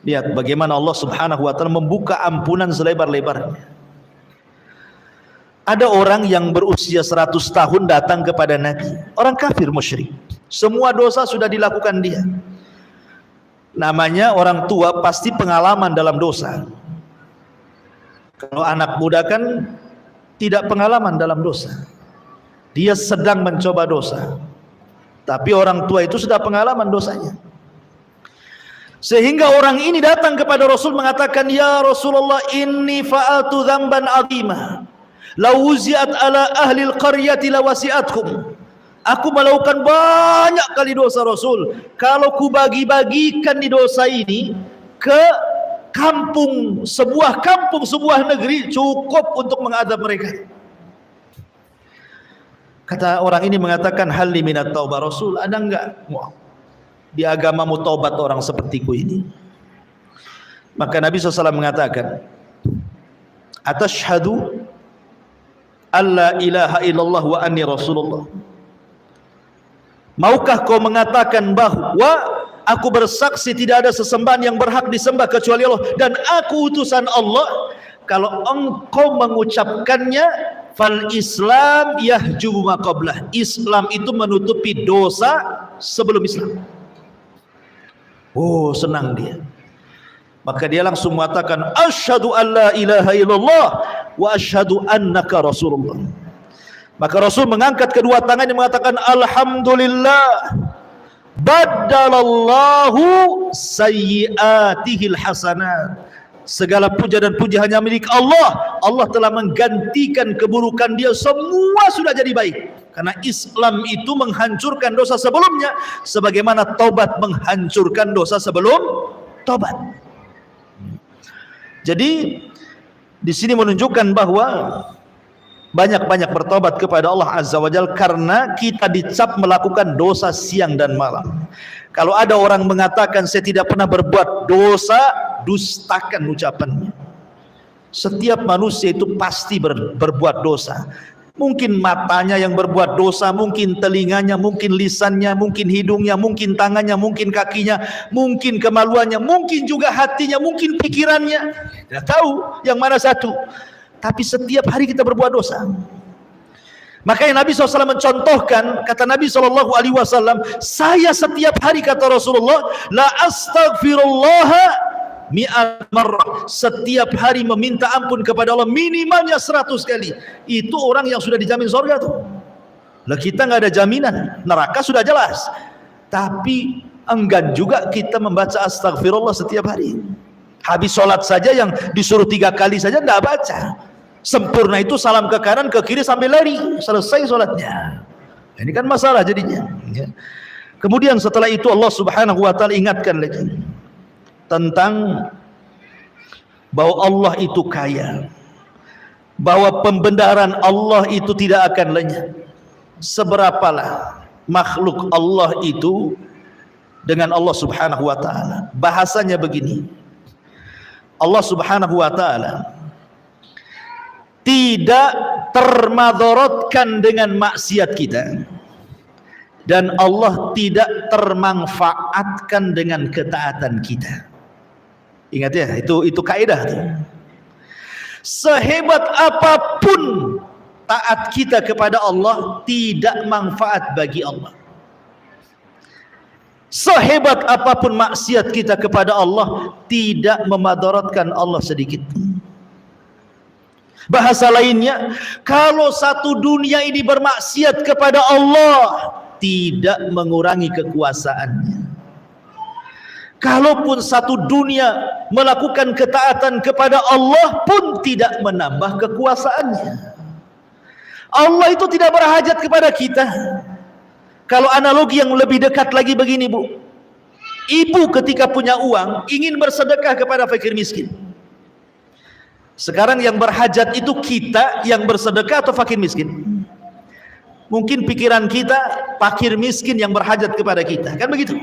Lihat bagaimana Allah Subhanahu wa taala membuka ampunan selebar-lebarnya. Ada orang yang berusia 100 tahun datang kepada Nabi, orang kafir musyrik. Semua dosa sudah dilakukan dia. Namanya orang tua pasti pengalaman dalam dosa. Kalau anak muda kan tidak pengalaman dalam dosa. Dia sedang mencoba dosa. Tapi orang tua itu sudah pengalaman dosanya. Sehingga orang ini datang kepada Rasul mengatakan, ya Rasulullah, inni fa'altu dzamban 'azima. Lau wuzi'at ala ahli al-qaryati lawasi'atkum. Aku melakukan banyak kali dosa Rasul. Kalau ku bagi-bagikan di dosa ini ke kampung, sebuah negeri, cukup untuk mengadab mereka. Kata orang ini mengatakan, halli minat taubah Rasul, ada enggak di agamamu taubat orang sepertiku ini? Maka Nabi SAW mengatakan, atashhadu alla ilaha illallah wa anni rasulullah. Maukah kau mengatakan bahwa aku bersaksi tidak ada sesembahan yang berhak disembah kecuali Allah dan aku utusan Allah? Kalau engkau mengucapkannya, fal Islam yahjubu ma qablah. Islam itu menutupi dosa sebelum Islam. Oh, senang dia. Maka dia langsung mengatakan, asyhadu alla ilaha illallah wa asyhadu annaka rasulullah. Maka Rasul mengangkat kedua tangannya mengatakan, alhamdulillah badalallahu sayyiatihil hasanat. Segala puja dan puji hanya milik Allah. Allah telah menggantikan keburukan dia, semua sudah jadi baik. Karena Islam itu menghancurkan dosa sebelumnya, sebagaimana taubat menghancurkan dosa sebelum taubat. Jadi di sini menunjukkan bahwa banyak-banyak bertobat kepada Allah Azza wa Jalla karena kita dicap melakukan dosa siang dan malam. Kalau ada orang mengatakan saya tidak pernah berbuat dosa, dustakan ucapannya. Setiap manusia itu pasti berbuat dosa. Mungkin matanya yang berbuat dosa, mungkin telinganya, mungkin lisannya, mungkin hidungnya, mungkin tangannya, mungkin kakinya, mungkin kemaluannya, mungkin juga hatinya, mungkin pikirannya. Tidak tahu yang mana satu. Tapi setiap hari kita berbuat dosa. Makanya Nabi SAW mencontohkan, kata Nabi SAW, saya setiap hari, kata Rasulullah, la astaghfirullah mi'at marrah, setiap hari meminta ampun kepada Allah minimalnya 100 kali. Itu orang yang sudah dijamin surga tuh. Lah kita nggak ada jaminan, neraka sudah jelas. Tapi enggan juga kita membaca astaghfirullah setiap hari. Habis sholat saja yang disuruh 3 kali saja nggak baca. Sempurna itu salam ke kanan ke kiri sambil lari, selesai sholatnya. Ini kan masalah jadinya. Kemudian setelah itu Allah Subhanahu wa taala ingatkan lagi tentang bahwa Allah itu kaya, bahwa pembenaran Allah itu tidak akan lenyap. Seberapalah makhluk Allah itu dengan Allah Subhanahu wa taala. Bahasanya begini, Allah Subhanahu wa taala tidak termadorotkan dengan maksiat kita, dan Allah tidak termanfaatkan dengan ketaatan kita. Ingat ya, itu kaidah tuh. Sehebat apapun taat kita kepada Allah, tidak manfaat bagi Allah. Sehebat apapun maksiat kita kepada Allah, tidak memadaratkan Allah sedikit. Bahasa lainnya, kalau satu dunia ini bermaksiat kepada Allah, tidak mengurangi kekuasaannya. Kalaupun satu dunia melakukan ketaatan kepada Allah pun tidak menambah kekuasaannya. Allah itu tidak berhajat kepada kita. Kalau analogi yang lebih dekat lagi begini, Bu. Ibu ketika punya uang ingin bersedekah kepada fakir miskin. Sekarang yang berhajat itu kita yang bersedekah atau fakir miskin? Mungkin pikiran kita fakir miskin yang berhajat kepada kita, kan begitu?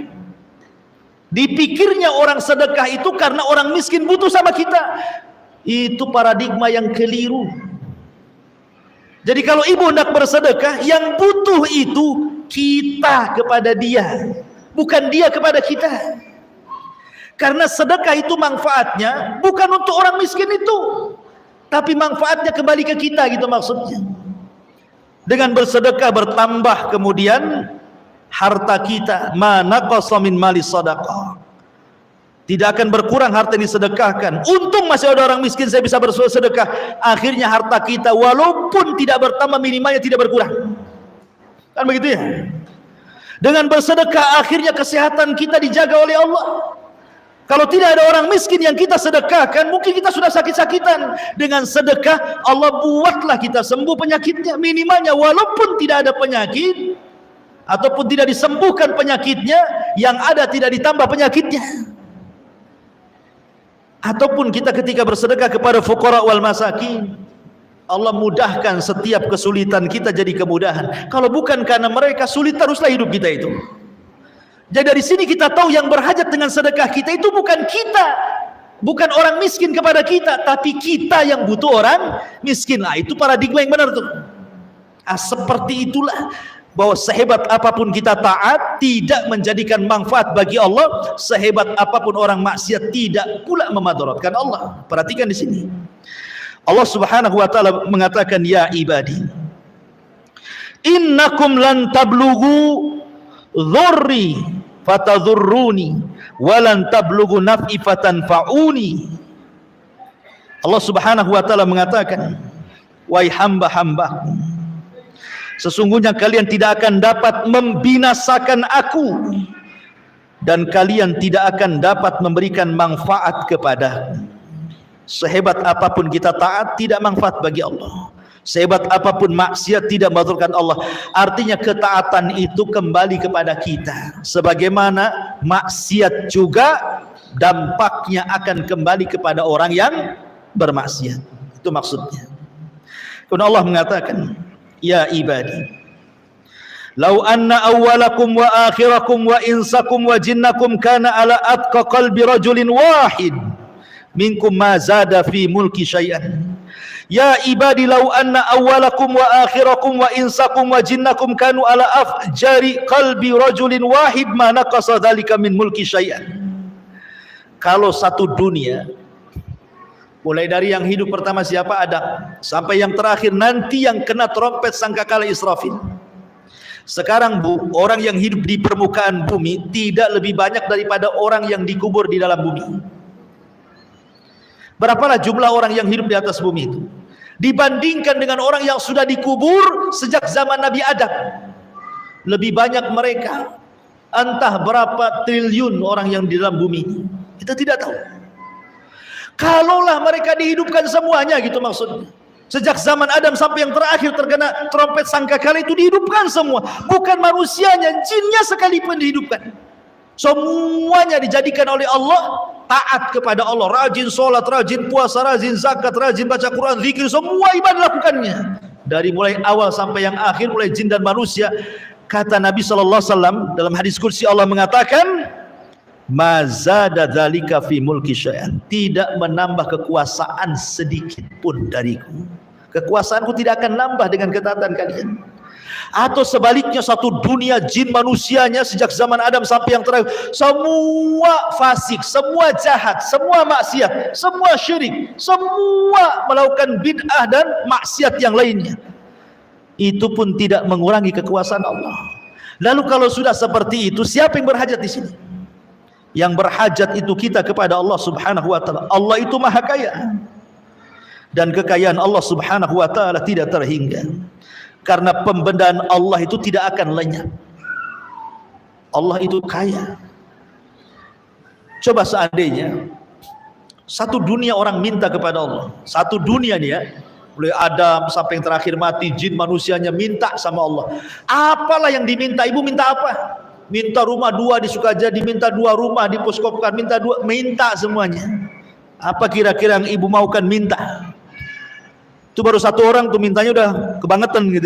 Dipikirnya orang sedekah itu karena orang miskin butuh sama kita. Itu paradigma yang keliru. Jadi kalau ibu hendak bersedekah, yang butuh itu kita kepada dia, bukan dia kepada kita. Karena sedekah itu manfaatnya bukan untuk orang miskin itu, tapi manfaatnya kembali ke kita, gitu maksudnya. Dengan bersedekah bertambah kemudian harta kita, ma naqasa min mali sadaqah. Tidak akan berkurang harta yang disedekahkan. Untung masih ada orang miskin, saya bisa bersedekah. Akhirnya harta kita walaupun tidak bertambah, minimalnya tidak berkurang. Kan begitu ya? Dengan bersedekah akhirnya kesehatan kita dijaga oleh Allah. Kalau tidak ada orang miskin yang kita sedekahkan, mungkin kita sudah sakit-sakitan. Dengan sedekah Allah buatlah kita sembuh penyakitnya. Minimalnya walaupun tidak ada penyakit, ataupun tidak disembuhkan penyakitnya, yang ada tidak ditambah penyakitnya. Ataupun kita ketika bersedekah kepada fuqara wal masakin, Allah mudahkan setiap kesulitan kita jadi kemudahan. Kalau bukan karena mereka, sulit teruslah hidup kita itu. Jadi dari sini kita tahu yang berhajat dengan sedekah kita itu bukan kita, bukan orang miskin kepada kita, tapi kita yang butuh orang miskin. Lah itu paradigma yang benar tuh. Seperti itulah, bahwa sehebat apapun kita taat tidak menjadikan manfaat bagi Allah, sehebat apapun orang maksiat tidak pula memadaratkan Allah. Perhatikan di sini. Allah Subhanahu wa taala mengatakan, ya ibadi, innakum lan tablughu dhurri fatadhurruni walan tablughu naf'i fatanfa'uni. Allah Subhanahu wa taala mengatakan, wahai hamba-hambaku, sesungguhnya kalian tidak akan dapat membinasakan aku, dan kalian tidak akan dapat memberikan manfaat kepadaku. Sehebat apapun kita taat, tidak manfaat bagi Allah. Sehebat apapun maksiat, tidak memadaratkan Allah. Artinya ketaatan itu kembali kepada kita. Sebagaimana maksiat juga dampaknya akan kembali kepada orang yang bermaksiat. Itu maksudnya. Kemudian Allah mengatakan, ya ibadi, lau anna awwalakum wa akhirakum wa insakum wa jinnakum kana ala atqa qalbi rajulin wahid minkum ma zada fi mulki syai'an. Ya ibadi, lau anna awwalakum wa akhirakum wa insakum wa jinnakum kanu ala afjari qalbi rajulin wahid ma naqasa dzalika min mulki syai'an. Kalau satu dunia Mulai dari yang hidup pertama siapa? Adam, sampai yang terakhir nanti yang kena trompet sangkakala Israfil. Sekarang Bu, orang yang hidup di permukaan bumi tidak lebih banyak daripada orang yang dikubur di dalam bumi. Berapalah jumlah orang yang hidup di atas bumi itu dibandingkan dengan orang yang sudah dikubur sejak zaman Nabi Adam? Lebih banyak mereka, entah berapa triliun orang yang di dalam bumi ini, kita tidak tahu. Kalaulah mereka dihidupkan semuanya, gitu maksudnya, sejak zaman Adam sampai yang terakhir terkena trompet sangkakala itu dihidupkan semua, bukan manusianya, jinnya sekalipun dihidupkan. Semuanya dijadikan oleh Allah taat kepada Allah, rajin sholat, rajin puasa, rajin zakat, rajin baca Quran, zikir, semua ibadah lakukannya. Dari mulai awal sampai yang akhir, mulai jin dan manusia. Kata Nabi SAW dalam hadis kursi, Allah mengatakan, mazada dzalika fi mulki syai'an, tidak menambah kekuasaan sedikit pun dariku. Kekuasaanku tidak akan nambah dengan ketaatan kalian. Atau sebaliknya, satu dunia jin manusianya sejak zaman Adam sampai yang terakhir, semua fasik, semua jahat, semua maksiat, semua syirik, semua melakukan bid'ah dan maksiat yang lainnya, itu pun tidak mengurangi kekuasaan Allah. Lalu kalau sudah seperti itu, siapa yang berhajat di sini? Yang berhajat itu kita kepada Allah Subhanahu wa taala. Allah itu maha kaya, dan kekayaan Allah Subhanahu wa taala tidak terhingga. Karena pembendaan Allah itu tidak akan lenyap. Allah itu kaya. Coba seandainya satu dunia orang minta kepada Allah, satu dunia nih ya, mulai Adam sampai yang terakhir mati, jin manusianya minta sama Allah. Apalah yang diminta? Ibu minta apa? Minta rumah 2 di Sukajadi, minta 2 rumah di Poskopkan, minta 2, minta semuanya. Apa kira-kira yang ibu maukan minta? Itu baru satu orang tuh mintanya udah kebangetan gitu.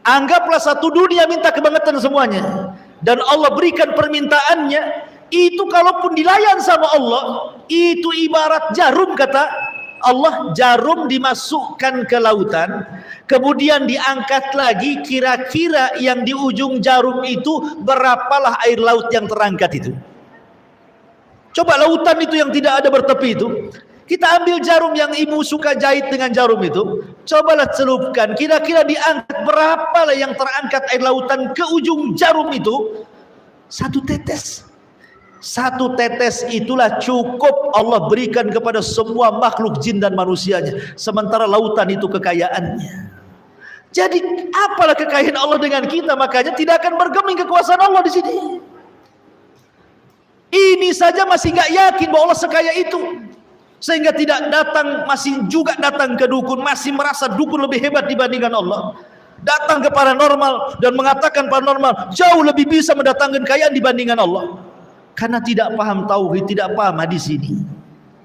Anggaplah satu dunia minta kebangetan semuanya, dan Allah berikan permintaannya. Itu kalaupun dilayan sama Allah, itu ibarat jarum, kata Allah, jarum dimasukkan ke lautan, kemudian diangkat lagi, kira-kira yang di ujung jarum itu berapalah air laut yang terangkat itu? Coba lautan itu yang tidak ada bertepi itu, kita ambil jarum yang ibu suka jahit dengan jarum itu, cobalah celupkan, kira-kira diangkat berapalah yang terangkat air lautan ke ujung jarum itu? Satu tetes. Satu tetes itulah cukup Allah berikan kepada semua makhluk jin dan manusianya. Sementara lautan itu kekayaannya. Jadi apalah kekayaan Allah dengan kita? Makanya tidak akan bergeming kekuasaan Allah di sini. Ini saja masih nggak yakin bahwa Allah sekaya itu, sehingga tidak datang, masih juga datang ke dukun, masih merasa dukun lebih hebat dibandingkan Allah. Datang ke paranormal dan mengatakan paranormal jauh lebih bisa mendatangkan kekayaan dibandingkan Allah. Karena tidak paham tauhid, tidak paham hadis ini.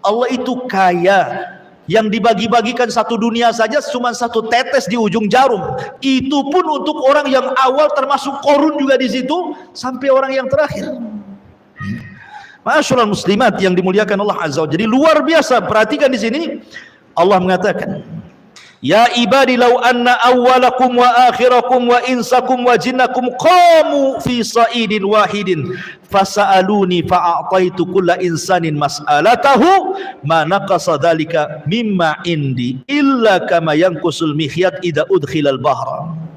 Allah itu kaya, yang dibagi-bagikan satu dunia saja cuma satu tetes di ujung jarum. Itu pun untuk orang yang awal, termasuk Qarun juga di situ, sampai orang yang terakhir. Ma'asyiral muslimat yang dimuliakan Allah Azza wa Jalla. Jadi luar biasa, perhatikan di sini Allah mengatakan, ya ibadi law anna awwalakum wa akhirakum wa insakum wa jinnakum qamu fi sa'idin wahidin fasa'aluni fa'ataitu kulla insanin mas'alatahu ma naqasa dhalika mimma indi illa kama yanqusul mikhyat idza udkhilal bahra.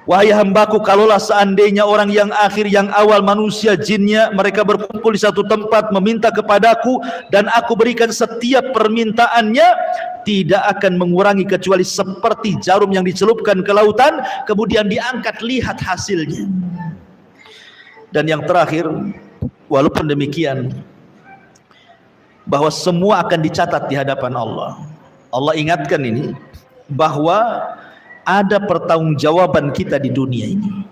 Wahai hambaku, kalaulah seandainya orang yang akhir, yang awal, manusia, jinnya, mereka berkumpul di satu tempat meminta kepadaku dan aku berikan setiap permintaannya, tidak akan mengurangi kecuali seperti jarum yang dicelupkan ke lautan kemudian diangkat, lihat hasilnya. Dan yang terakhir, walaupun demikian, bahwa semua akan dicatat di hadapan Allah. Allah ingatkan ini bahwa ada pertanggungjawaban kita di dunia ini.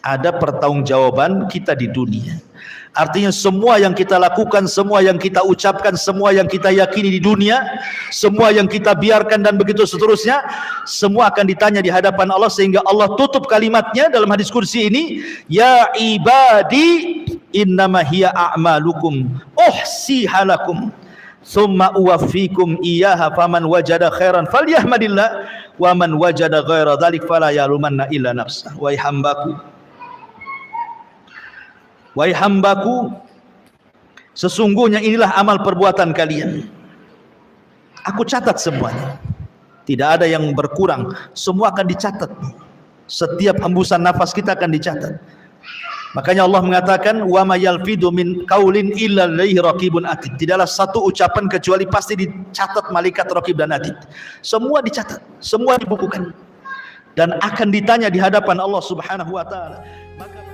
Ada pertanggungjawaban kita di dunia. Artinya semua yang kita lakukan, semua yang kita ucapkan, semua yang kita yakini di dunia, semua yang kita biarkan dan begitu seterusnya, semua akan ditanya di hadapan Allah. Sehingga Allah tutup kalimatnya dalam hadis kursi ini, ya ibadi innama hiya a'malukum uhsiha lakum thumma uwaffikum iyyaha faman wajada khairan falyahmadillah wa man wajada ghaira dzalik fala yalumanna illa nafsah. Wahai hambaku, Sesungguhnya inilah amal perbuatan kalian. Aku catat semuanya. Tidak ada yang berkurang, semua akan dicatat. Setiap hembusan nafas kita akan dicatat. Makanya Allah mengatakan, wa may yalfidu min qaulin illa ladaihi raqibun atid. Tidaklah satu ucapan kecuali pasti dicatat malaikat raqib dan atid. Semua dicatat, semua dibukukan dan akan ditanya di hadapan Allah Subhanahu wa taala. Maka